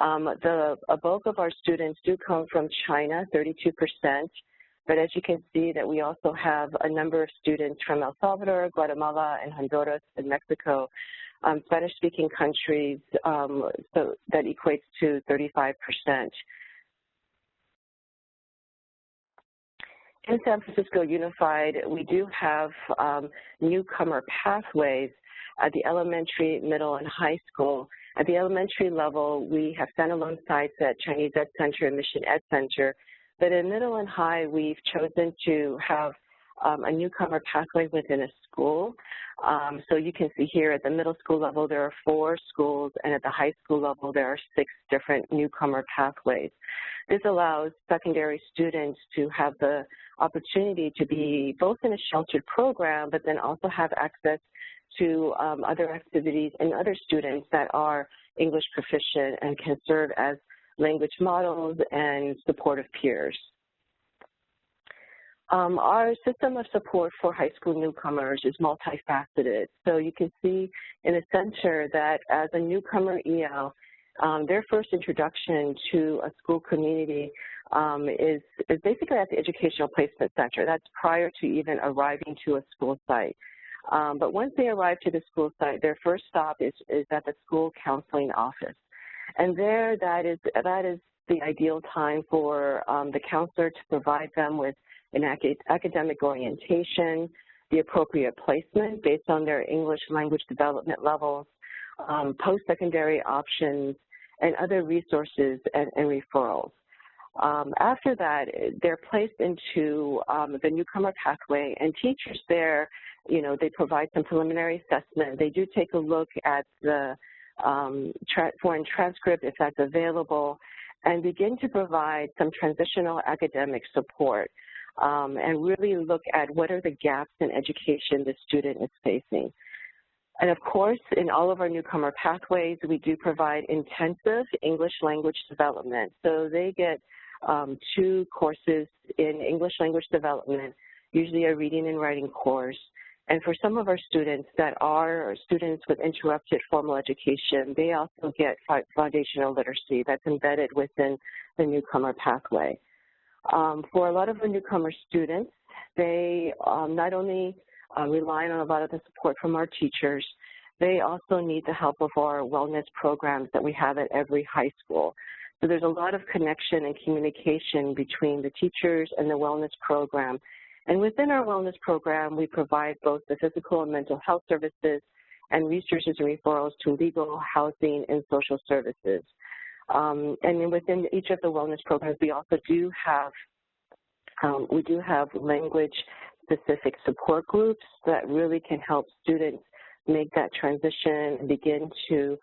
A bulk of our students do come from China, 32%, but as you can see that we also have a number of students from El Salvador, Guatemala, and Honduras, and Mexico, Spanish-speaking countries, so that equates to 35%. In San Francisco Unified, we do have Newcomer Pathways at the elementary, middle, and high school At the elementary level, we have standalone sites at Chinese Ed Center and Mission Ed Center, but in middle and high, we've chosen to have a newcomer pathway within a school. So you can see here at the middle school level, there are 4 schools, and at the high school level, there are 6 different newcomer pathways. This allows secondary students to have the opportunity to be both in a sheltered program, but then also have access to other activities and other students that are English proficient and can serve as language models and supportive peers. Our system of support for high school newcomers is multifaceted. So you can see in the center that as a newcomer EL, their first introduction to a school community is basically at the Educational Placement Center. That's prior to even arriving to a school site. But once they arrive to the school site, their first stop is at the school counseling office. And there, that is the ideal time for the counselor to provide them with an academic orientation, the appropriate placement based on their English language development levels, post-secondary options, and other resources and referrals. After that, they're placed into the newcomer pathway, and teachers there, they provide some preliminary assessment. They do take a look at the foreign transcript, if that's available, and begin to provide some transitional academic support, and really look at what are the gaps in education the student is facing. And of course, in all of our newcomer pathways, we do provide intensive English language development. So they get 2 courses in English language development, usually a reading and writing course. And for some of our students that are students with interrupted formal education, they also get foundational literacy that's embedded within the newcomer pathway. For a lot of the newcomer students, they not only rely on a lot of the support from our teachers, they also need the help of our wellness programs that we have at every high school. So there's a lot of connection and communication between the teachers and the wellness program. And within our wellness program, we provide both the physical and mental health services and resources and referrals to legal, housing, and social services. And then within each of the wellness programs, we also do have language-specific support groups that really can help students make that transition and begin to,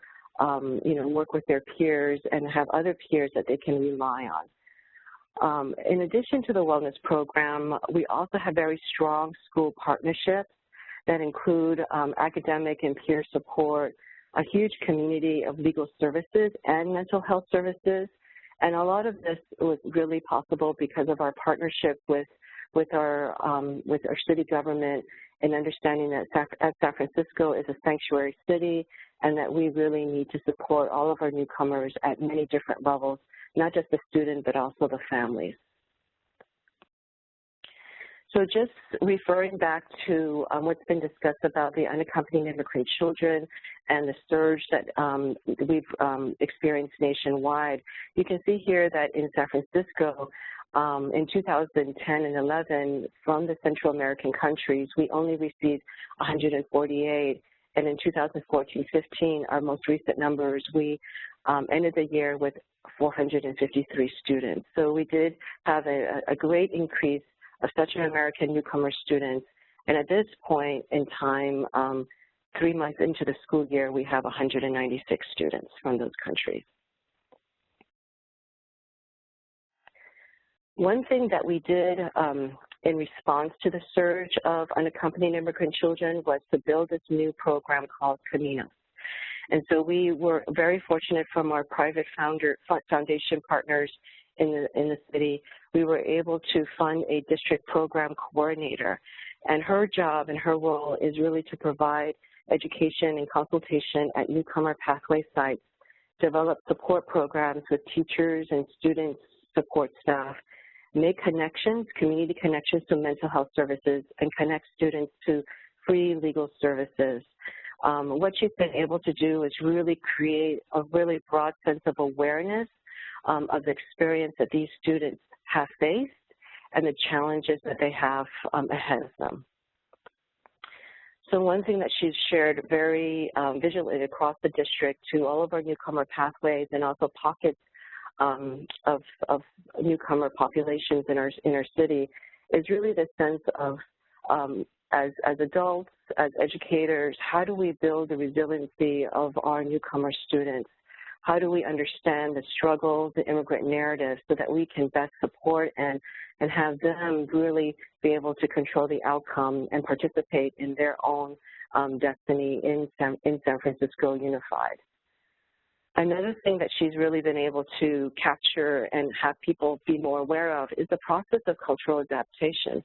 work with their peers and have other peers that they can rely on. In addition to the wellness program, we also have very strong school partnerships that include academic and peer support, a huge community of legal services and mental health services. And a lot of this was really possible because of our partnership with our city government and understanding that San Francisco is a sanctuary city and that we really need to support all of our newcomers at many different levels, not just the student, but also the families. So just referring back to what's been discussed about the unaccompanied immigrant children and the surge that we've experienced nationwide, you can see here that in San Francisco, in 2010 and 11, from the Central American countries, we only received 148. And in 2014-15, our most recent numbers, we ended the year with 453 students. So we did have a great increase of Central American newcomer students. And at this point in time, 3 months into the school year, we have 196 students from those countries. One thing that we did in response to the surge of unaccompanied immigrant children was to build this new program called Caminos. And so we were very fortunate from our private foundation partners in the city. We were able to fund a district program coordinator. And her job and her role is really to provide education and consultation at newcomer pathway sites, develop support programs with teachers and students, support staff, make connections, community connections to mental health services, and connect students to free legal services. What she's been able to do is really create a really broad sense of awareness of the experience that these students have faced and the challenges that they have ahead of them. So one thing that she's shared very vigilantly across the district to all of our newcomer pathways and also pockets of newcomer populations in our city is really the sense of as adults, as educators, how do we build the resiliency of our newcomer students? How do we understand the struggles, the immigrant narrative, so that we can best support and have them really be able to control the outcome and participate in their own destiny in San Francisco Unified. Another thing that she's really been able to capture and have people be more aware of is the process of cultural adaptation.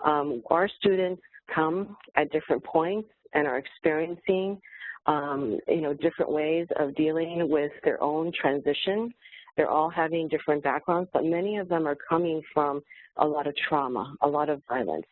Our students come at different points and are experiencing different ways of dealing with their own transition. They're all having different backgrounds, but many of them are coming from a lot of trauma, a lot of violence.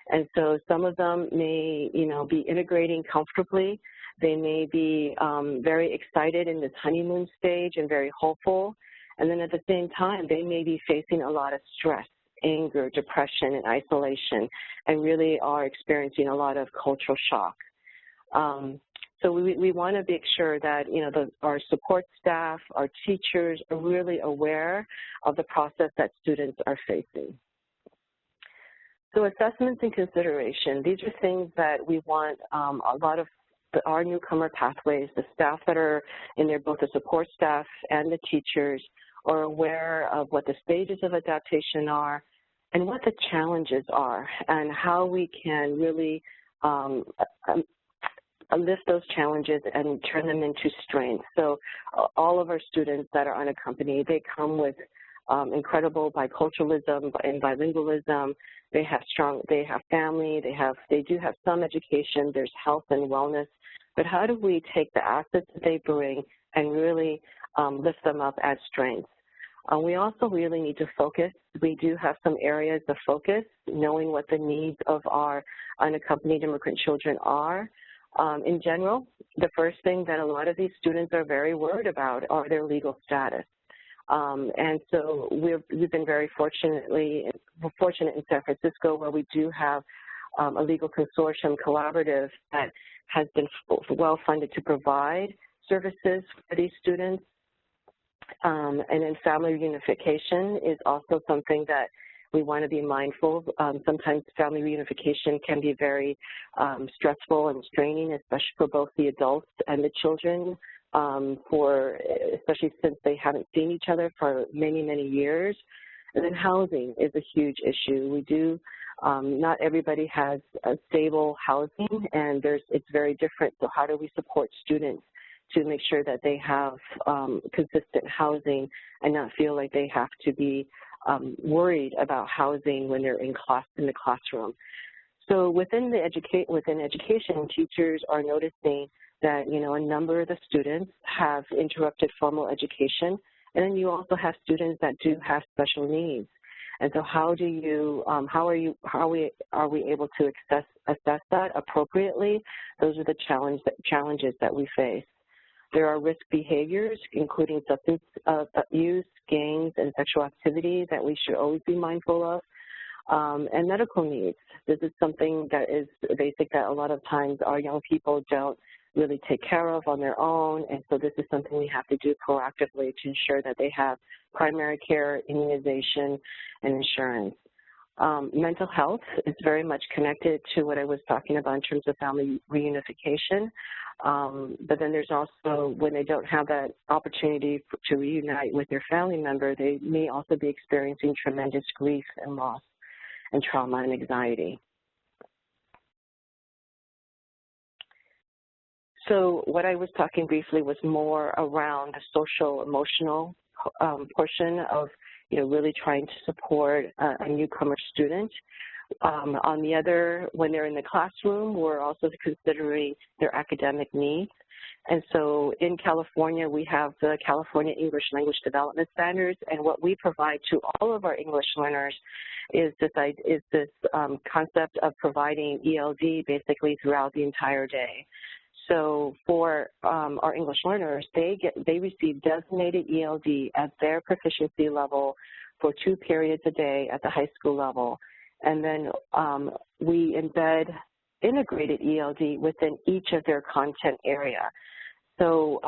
And so some of them may, be integrating comfortably. They may be very excited in this honeymoon stage and very hopeful. And then at the same time, they may be facing a lot of stress, anger, depression, and isolation, and really are experiencing a lot of cultural shock. So we want to make sure that, our support staff, our teachers are really aware of the process that students are facing. So assessments and consideration, these are things that we want a lot of our newcomer pathways, the staff that are in there, both the support staff and the teachers, are aware of what the stages of adaptation are and what the challenges are and how we can really lift those challenges and turn them into strength. So all of our students that are unaccompanied, they come with incredible biculturalism and bilingualism. They have family, they do have some education, there's health and wellness, but how do we take the assets that they bring and really lift them up as strengths? We also really need to focus. We do have some areas of focus, knowing what the needs of our unaccompanied immigrant children are. In general, the first thing that a lot of these students are very worried about are their legal status. And so we've been very fortunate in San Francisco, where we do have a legal consortium collaborative that has been well funded to provide services for these students. And then family reunification is also something that we want to be mindful. Sometimes family reunification can be very stressful and straining, especially for both the adults and the children, especially since they haven't seen each other for many, many years. And then housing is a huge issue. We do, not everybody has a stable housing, and it's very different. So how do we support students to make sure that they have consistent housing and not feel like they have to be worried about housing when they're in the classroom? So within education, teachers are noticing that, a number of the students have interrupted formal education, and then you also have students that do have special needs. And so how are we able to assess that appropriately? Those are the challenges that we face. There are risk behaviors, including substance use, gangs, and sexual activity that we should always be mindful of. And medical needs. This is something that is basic that a lot of times our young people don't really take care of on their own, and so this is something we have to do proactively to ensure that they have primary care, immunization, and insurance. Mental health is very much connected to what I was talking about in terms of family reunification, but then there's also, when they don't have that opportunity to reunite with their family member, they may also be experiencing tremendous grief and loss and trauma and anxiety. So what I was talking briefly was more around the social-emotional portion of, really trying to support a newcomer student. On the other, when they're in the classroom, we're also considering their academic needs. And so in California, we have the California English Language Development Standards, and what we provide to all of our English learners is this concept of providing ELD basically throughout the entire day. So for our English learners, they receive designated ELD at their proficiency level for 2 periods a day at the high school level. And then we embed integrated ELD within each of their content area. So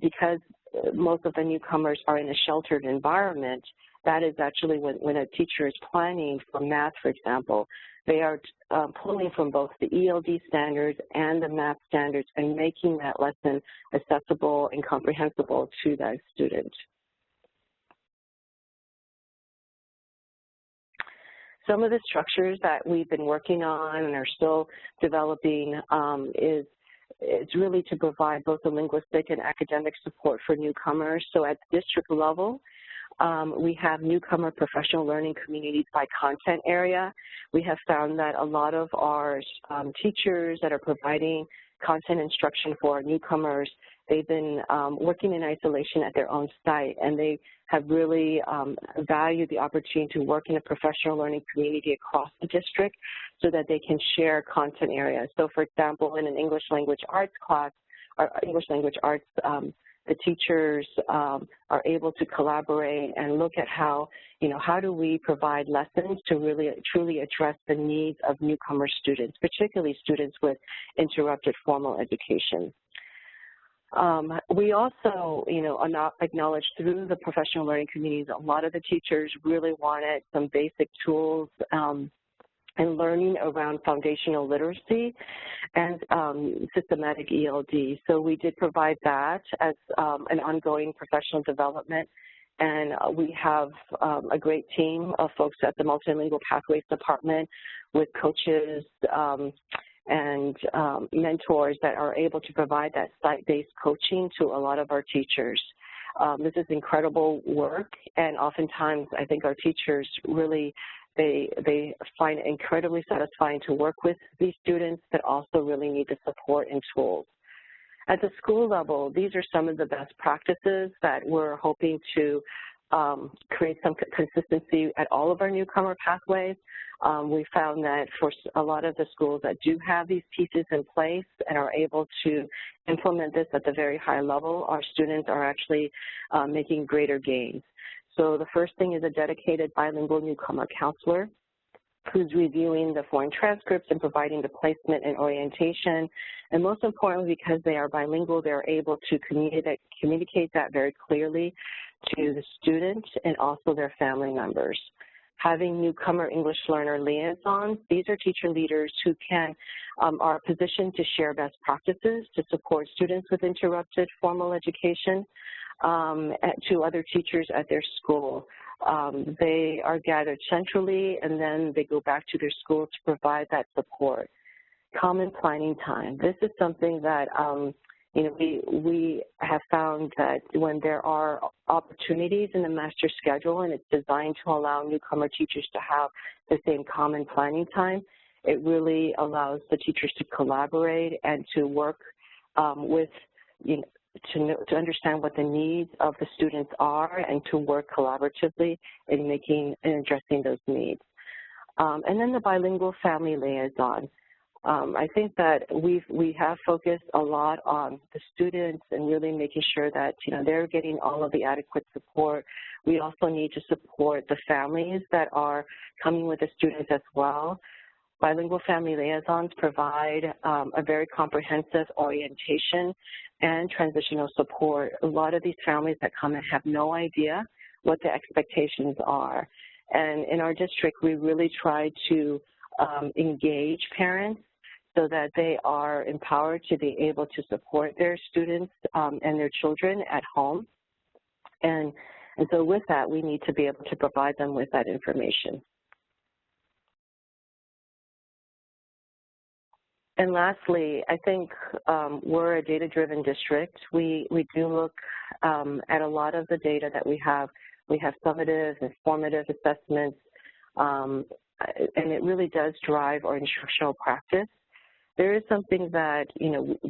because most of the newcomers are in a sheltered environment, that is actually when a teacher is planning for math, for example, they are pulling from both the ELD standards and the math standards and making that lesson accessible and comprehensible to that student. Some of the structures that we've been working on and are still developing is really to provide both the linguistic and academic support for newcomers. So at the district level, we have newcomer professional learning communities by content area. We have found that a lot of our teachers that are providing content instruction for our newcomers, they've been working in isolation at their own site, and they have really valued the opportunity to work in a professional learning community across the district so that they can share content areas. So for example, in an English language arts class, or English language arts, the teachers are able to collaborate and look at how, how do we provide lessons to really truly address the needs of newcomer students, particularly students with interrupted formal education. We also, acknowledge through the professional learning communities, a lot of the teachers really wanted some basic tools and learning around foundational literacy and systematic ELD. So we did provide that as an ongoing professional development, and we have a great team of folks at the Multilingual Pathways Department with coaches and mentors that are able to provide that site-based coaching to a lot of our teachers. This is incredible work, and oftentimes I think our teachers really, they find it incredibly satisfying to work with these students that also really need the support and tools. At the school level, these are some of the best practices that we're hoping to create some consistency at all of our newcomer pathways. We found that for a lot of the schools that do have these pieces in place and are able to implement this at the very high level, our students are actually making greater gains. So the first thing is a dedicated bilingual newcomer counselor who's reviewing the foreign transcripts and providing the placement and orientation. And most importantly, because they are bilingual, they're able to communicate that very clearly to the student and also their family members. Having newcomer English learner liaisons, these are teacher leaders who are positioned to share best practices to support students with interrupted formal education to other teachers at their school. They are gathered centrally, and then they go back to their school to provide that support. Common planning time. This is something that we have found that when there are opportunities in the master schedule and it's designed to allow newcomer teachers to have the same common planning time, it really allows the teachers to collaborate and to work with, to understand what the needs of the students are and to work collaboratively in addressing those needs. And then the bilingual family liaison. I think that we have focused a lot on the students and really making sure that they're getting all of the adequate support. We also need to support the families that are coming with the students as well. Bilingual family liaisons provide a very comprehensive orientation and transitional support. A lot of these families that come in have no idea what the expectations are. And in our district, we really try to engage parents so that they are empowered to be able to support their students and their children at home. And so with that, we need to be able to provide them with that information. And lastly, I think we're a data-driven district. We do look at a lot of the data that we have. We have summative and formative assessments, and it really does drive our instructional practice. There is something that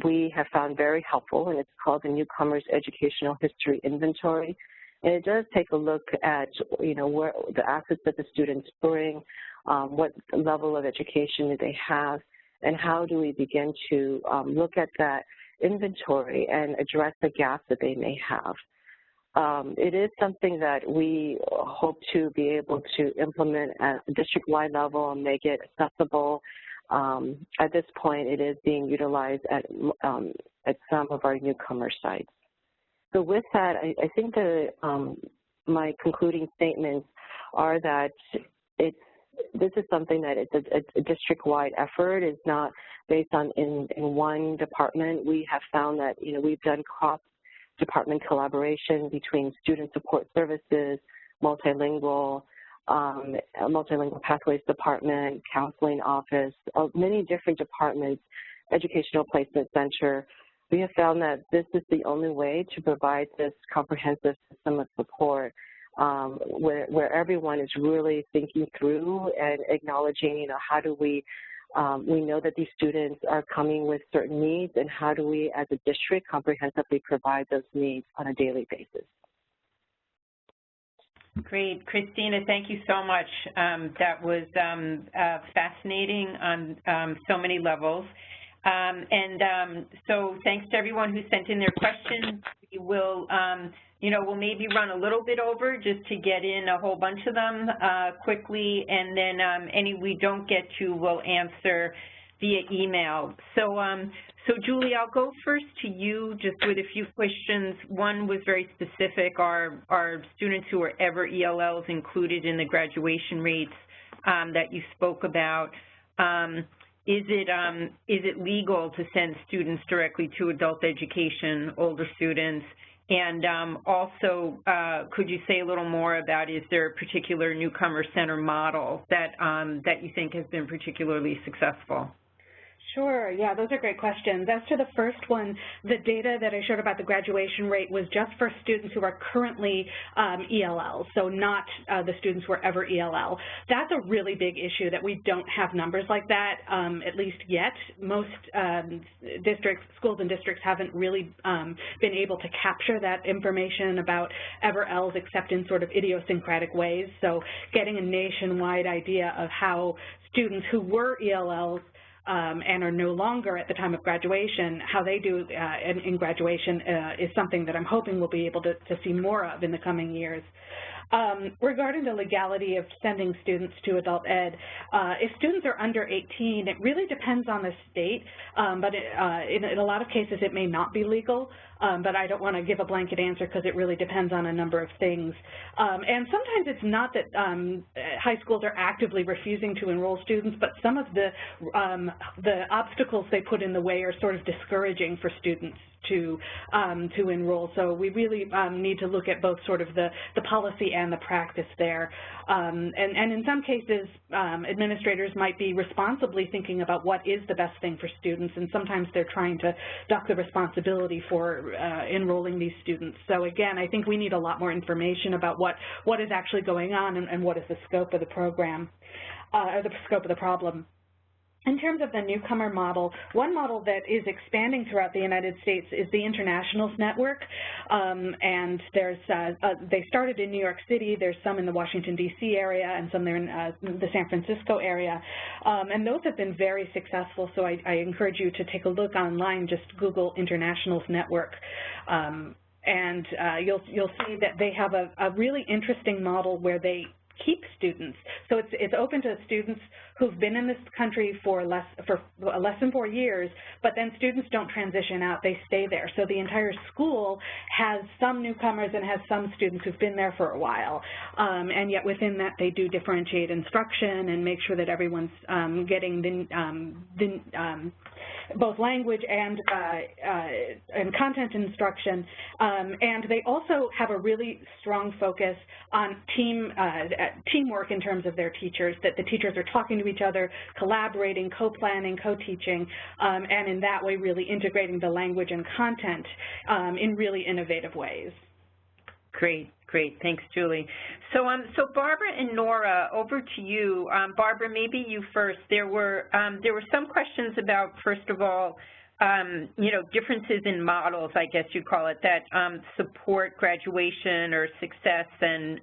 we have found very helpful, and it's called the Newcomers Educational History Inventory. And it does take a look at where the assets that the students bring, what level of education do they have, and how do we begin to look at that inventory and address the gaps that they may have. It is something that we hope to be able to implement at the district-wide level and make it accessible at this point, it is being utilized at some of our newcomer sites. So with that, I think my concluding statements are that this is something that it's a district-wide effort. It's not based on in one department. We have found that, we've done cross-department collaboration between student support services, multilingual pathways department, counseling office, many different departments, educational placement center. We have found that this is the only way to provide this comprehensive system of support where everyone is really thinking through and acknowledging, how do we know that these students are coming with certain needs, and how do we as a district comprehensively provide those needs on a daily basis. Great. Christina, thank you so much. That was fascinating on so many levels. So thanks to everyone who sent in their questions. We will, we'll maybe run a little bit over just to get in a whole bunch of them quickly, and then any we don't get to, we'll answer via email. So, Julie, I'll go first to you just with a few questions. One was very specific. Are students who are ever ELLs included in the graduation rates that you spoke about? Is it legal to send students directly to adult education, older students? And also, could you say a little more about, is there a particular Newcomer Center model that you think has been particularly successful? Sure, yeah, those are great questions. As to the first one, the data that I showed about the graduation rate was just for students who are currently ELL, so not the students who are ever ELL. That's a really big issue that we don't have numbers like that, at least yet. Most schools and districts haven't really been able to capture that information about ever-Ls except in sort of idiosyncratic ways. So getting a nationwide idea of how students who were ELLs and are no longer at the time of graduation, how they do in graduation is something that I'm hoping we'll be able to see more of in the coming years. Regarding the legality of sending students to adult ed, if students are under 18, it really depends on the state, but in a lot of cases it may not be legal, but I don't want to give a blanket answer because it really depends on a number of things. And sometimes it's not that high schools are actively refusing to enroll students, but some of the obstacles they put in the way are sort of discouraging for students to enroll. So we really need to look at both sort of the policy and the practice there. And in some cases, administrators might be responsibly thinking about what is the best thing for students, and sometimes they're trying to duck the responsibility for enrolling these students. So again, I think we need a lot more information about what is actually going on and what is the scope of the program, or the scope of the problem. In terms of the newcomer model, one model that is expanding throughout the United States is the Internationals Network, and there's they started in New York City. There's some in the Washington, D.C. area, and some there in the San Francisco area, and those have been very successful, so I encourage you to take a look online. Just Google Internationals Network. And you'll see that they have a really interesting model where they keep students. So it's open to students who've been in this country for less than 4 years, but then students don't transition out, they stay there. So the entire school has some newcomers and has some students who've been there for a while. And yet within that they do differentiate instruction and make sure that everyone's getting both language and content instruction. And they also have a really strong focus on teamwork in terms of their teachers, that the teachers are talking to each other, collaborating, co-planning, co-teaching, and in that way really integrating the language and content in really innovative ways. Great. Great. Thanks, Julie. So Barbara and Nora, over to you. Barbara, maybe you first. There were some questions about, first of all, differences in models, I guess you'd call it, that support graduation or success and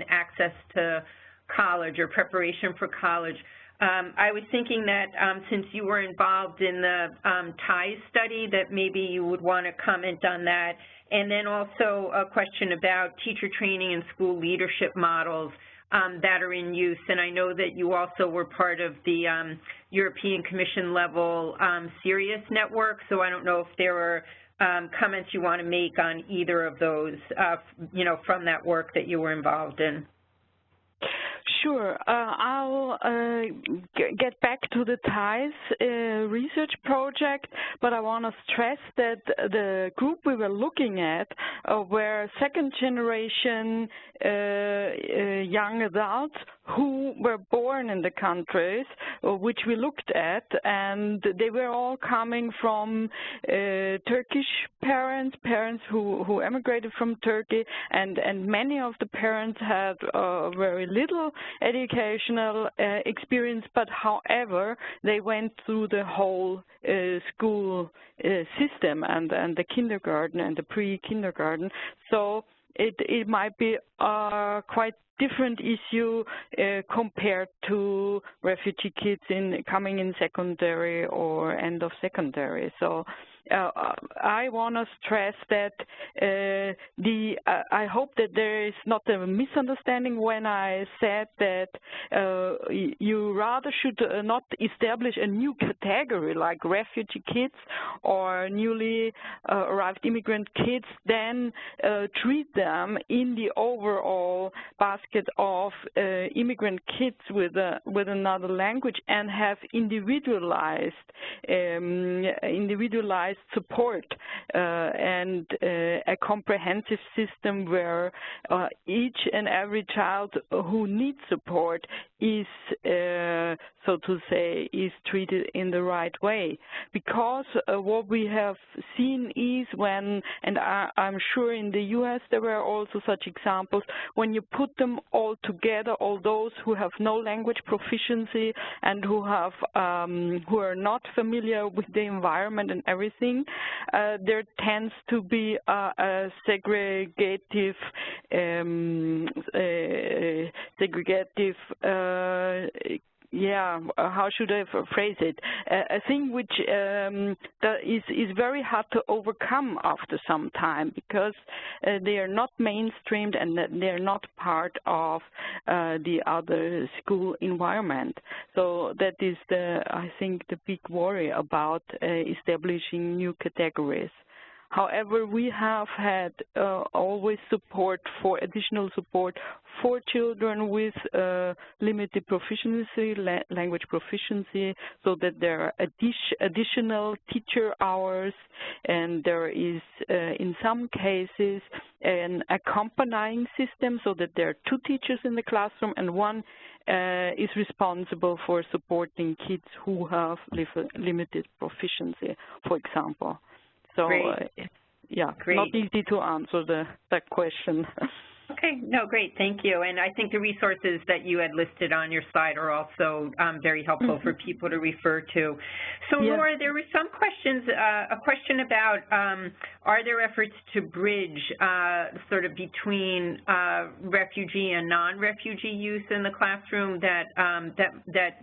access to college or preparation for college. I was thinking that since you were involved in the TIES study, that maybe you would want to comment on that. And then also a question about teacher training and school leadership models. that are in use. And I know that you also were part of the European Commission level Serious Network, so I don't know if there are comments you want to make on either of those, from that work that you were involved in. Sure. I'll get back to the TIES research project, but I want to stress that the group we were looking at were second-generation young adults who were born in the countries which we looked at, and they were all coming from Turkish parents who emigrated from Turkey, and many of the parents had very little educational experience, but however, they went through the whole school system and the kindergarten and the pre-kindergarten. So it might be quite different issue compared to refugee kids coming in secondary or end of secondary. So I want to stress that I hope that there is not a misunderstanding when I said that you rather should not establish a new category like refugee kids or newly arrived immigrant kids, than treat them in the overall basket of immigrant kids with another language and have individualized support and a comprehensive system where each and every child who needs support is, so to say, is treated in the right way. Because what we have seen is when, and I'm sure in the US there were also such examples, when you put them all together, all those who have no language proficiency and who are not familiar with the environment and everything, there tends to be a segregative how should I phrase it? A thing which that is very hard to overcome after some time, because they are not mainstreamed and they are not part of the other school environment. So that is I think the big worry about establishing new categories. However, we have had always additional support for children with limited proficiency, language proficiency, so that there are additional teacher hours, and there is, in some cases, an accompanying system, so that there are 2 teachers in the classroom and one is responsible for supporting kids who have limited proficiency, for example. So, Great. Not easy to answer that question. Okay, no, great, thank you. And I think the resources that you had listed on your slide are also very helpful for people to refer to. So, Laura, there were some questions, a question about are there efforts to bridge sort of between refugee and non-refugee youth in the classroom that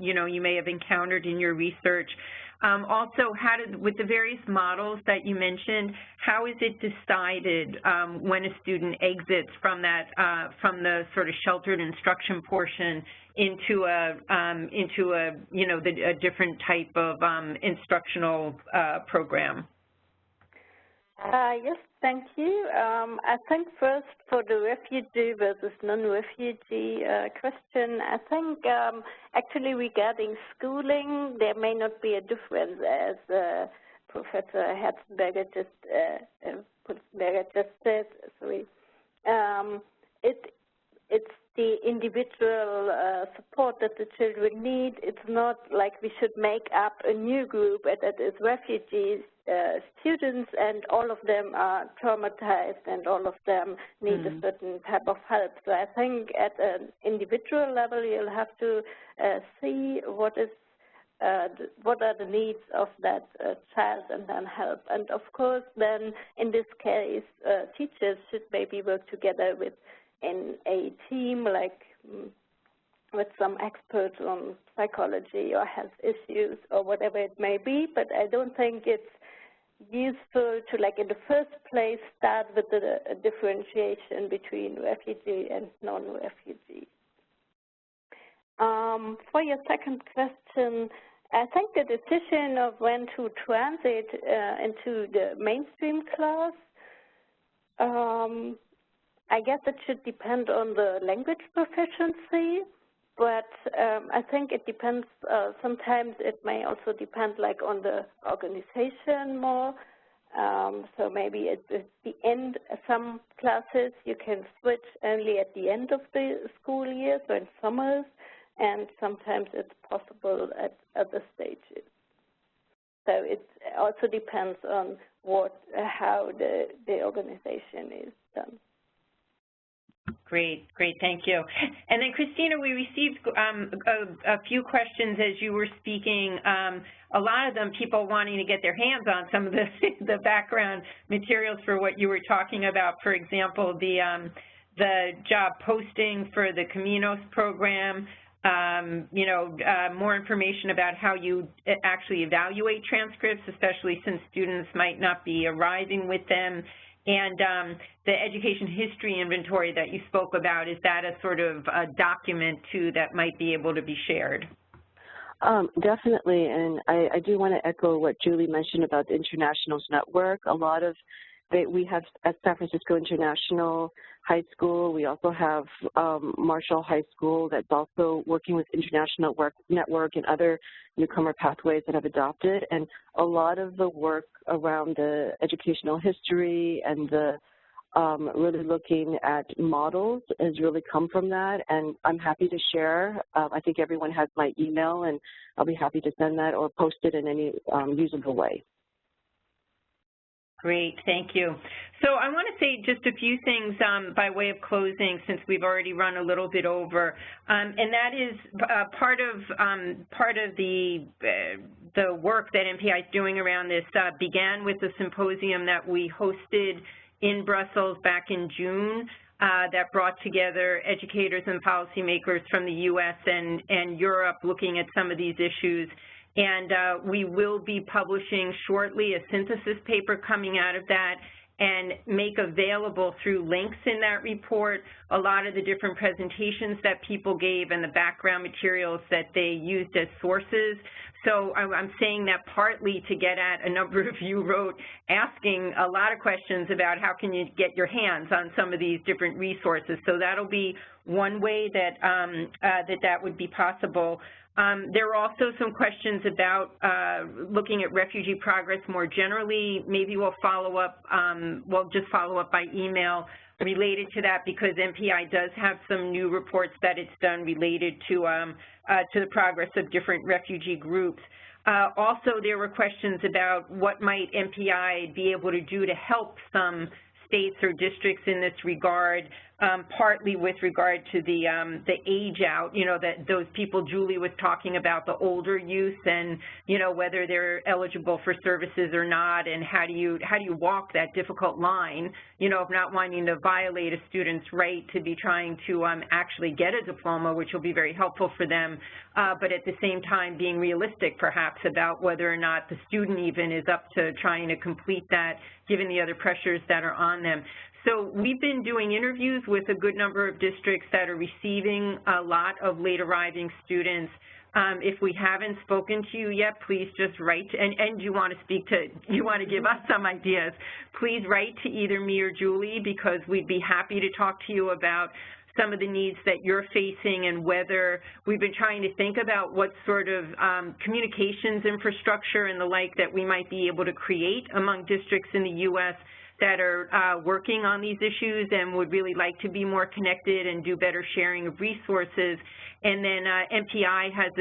you may have encountered in your research? Also, with the various models that you mentioned, how is it decided when a student exits from the sort of sheltered instruction portion into a different type of instructional program? Yes, thank you. I think first for the refugee versus non-refugee question, I think actually regarding schooling, there may not be a difference, as Professor Herzog just said. Sorry. It's the individual support that the children need. It's not like we should make up a new group that is refugees students, and all of them are traumatized and all of them need a certain type of help. So I think at an individual level you'll have to see what are the needs of that child and then help. And of course then in this case teachers should maybe work together in a team, like with some experts on psychology or health issues or whatever it may be, but I don't think it's useful to, like, in the first place, start with the differentiation between refugee and non-refugee. For your second question, I think the decision of when to transit into the mainstream class, I guess it should depend on the language proficiency, but I think it depends, sometimes it may also depend like on the organization more. So maybe at the end, some classes you can switch only at the end of the school year, so in summers, and sometimes it's possible at other stages. So it also depends on how the organization is done. Great, thank you. And then, Christina, we received a few questions as you were speaking. A lot of them, people wanting to get their hands on some of the background materials for what you were talking about. For example, the job posting for the Caminos program. More information about how you actually evaluate transcripts, especially since students might not be arriving with them. And the education history inventory that you spoke about, is that a sort of a document, too, that might be able to be shared? Definitely, and I do want to echo what Julie mentioned about the Internationals Network. A lot of we have at San Francisco International High School, we also have Marshall High School that's also working with International Network and other Newcomer Pathways that have adopted. And a lot of the work around the educational history and the really looking at models has really come from that. And I'm happy to share. I think everyone has my email, and I'll be happy to send that or post it in any usable way. Great, thank you. So I want to say just a few things by way of closing, since we've already run a little bit over, and that is part of the work that MPI is doing around this began with the symposium that we hosted in Brussels back in June that brought together educators and policymakers from the U.S. and Europe looking at some of these issues. And we will be publishing shortly a synthesis paper coming out of that and make available through links in that report a lot of the different presentations that people gave and the background materials that they used as sources. So I'm saying that partly to get at a number of you wrote asking a lot of questions about how can you get your hands on some of these different resources. So that'll be one way that that would be possible. There are also some questions about looking at refugee progress more generally. Maybe we'll follow up, we'll just follow up by email related to that, because MPI does have some new reports that it's done related to the progress of different refugee groups. Also, there were questions about what might MPI be able to do to help some states or districts in this regard, partly with regard to the age out, that those people Julie was talking about, the older youth, and whether they're eligible for services or not, and how do you walk that difficult line, of not wanting to violate a student's right to be trying to actually get a diploma, which will be very helpful for them, but at the same time being realistic perhaps about whether or not the student even is up to trying to complete that, given the other pressures that are on them. So we've been doing interviews with a good number of districts that are receiving a lot of late arriving students. If we haven't spoken to you yet, please just write, and you want to give us some ideas, please write to either me or Julie, because we'd be happy to talk to you about some of the needs that you're facing, and whether we've been trying to think about what sort of communications infrastructure and the like that we might be able to create among districts in the U.S. that are working on these issues and would really like to be more connected and do better sharing of resources. And then MPI has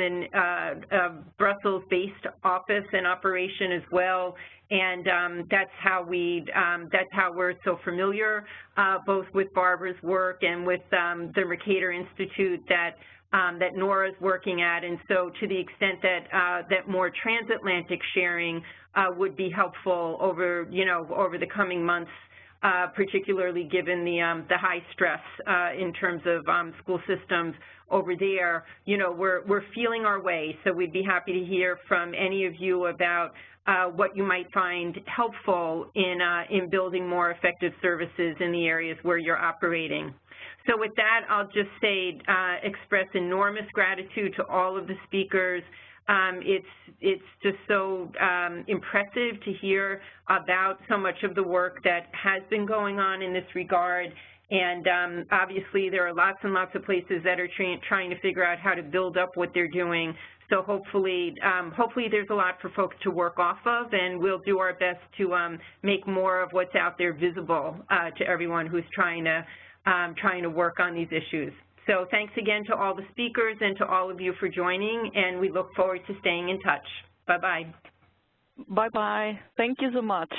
a Brussels-based office and operation as well, and that's how we're so familiar, both with Barbara's work and with the Mercator Institute that Nora's working at. And so to the extent that that more transatlantic sharing would be helpful over the coming months, particularly given the high stress in terms of school systems over there. We're feeling our way, so we'd be happy to hear from any of you about what you might find helpful in building more effective services in the areas where you're operating. So with that, I'll just say, express enormous gratitude to all of the speakers. It's just so impressive to hear about so much of the work that has been going on in this regard. And obviously, there are lots and lots of places that are trying to figure out how to build up what they're doing. So hopefully there's a lot for folks to work off of, and we'll do our best to make more of what's out there visible to everyone who's trying to work on these issues. So thanks again to all the speakers and to all of you for joining, and we look forward to staying in touch. Bye-bye. Bye-bye. Thank you so much.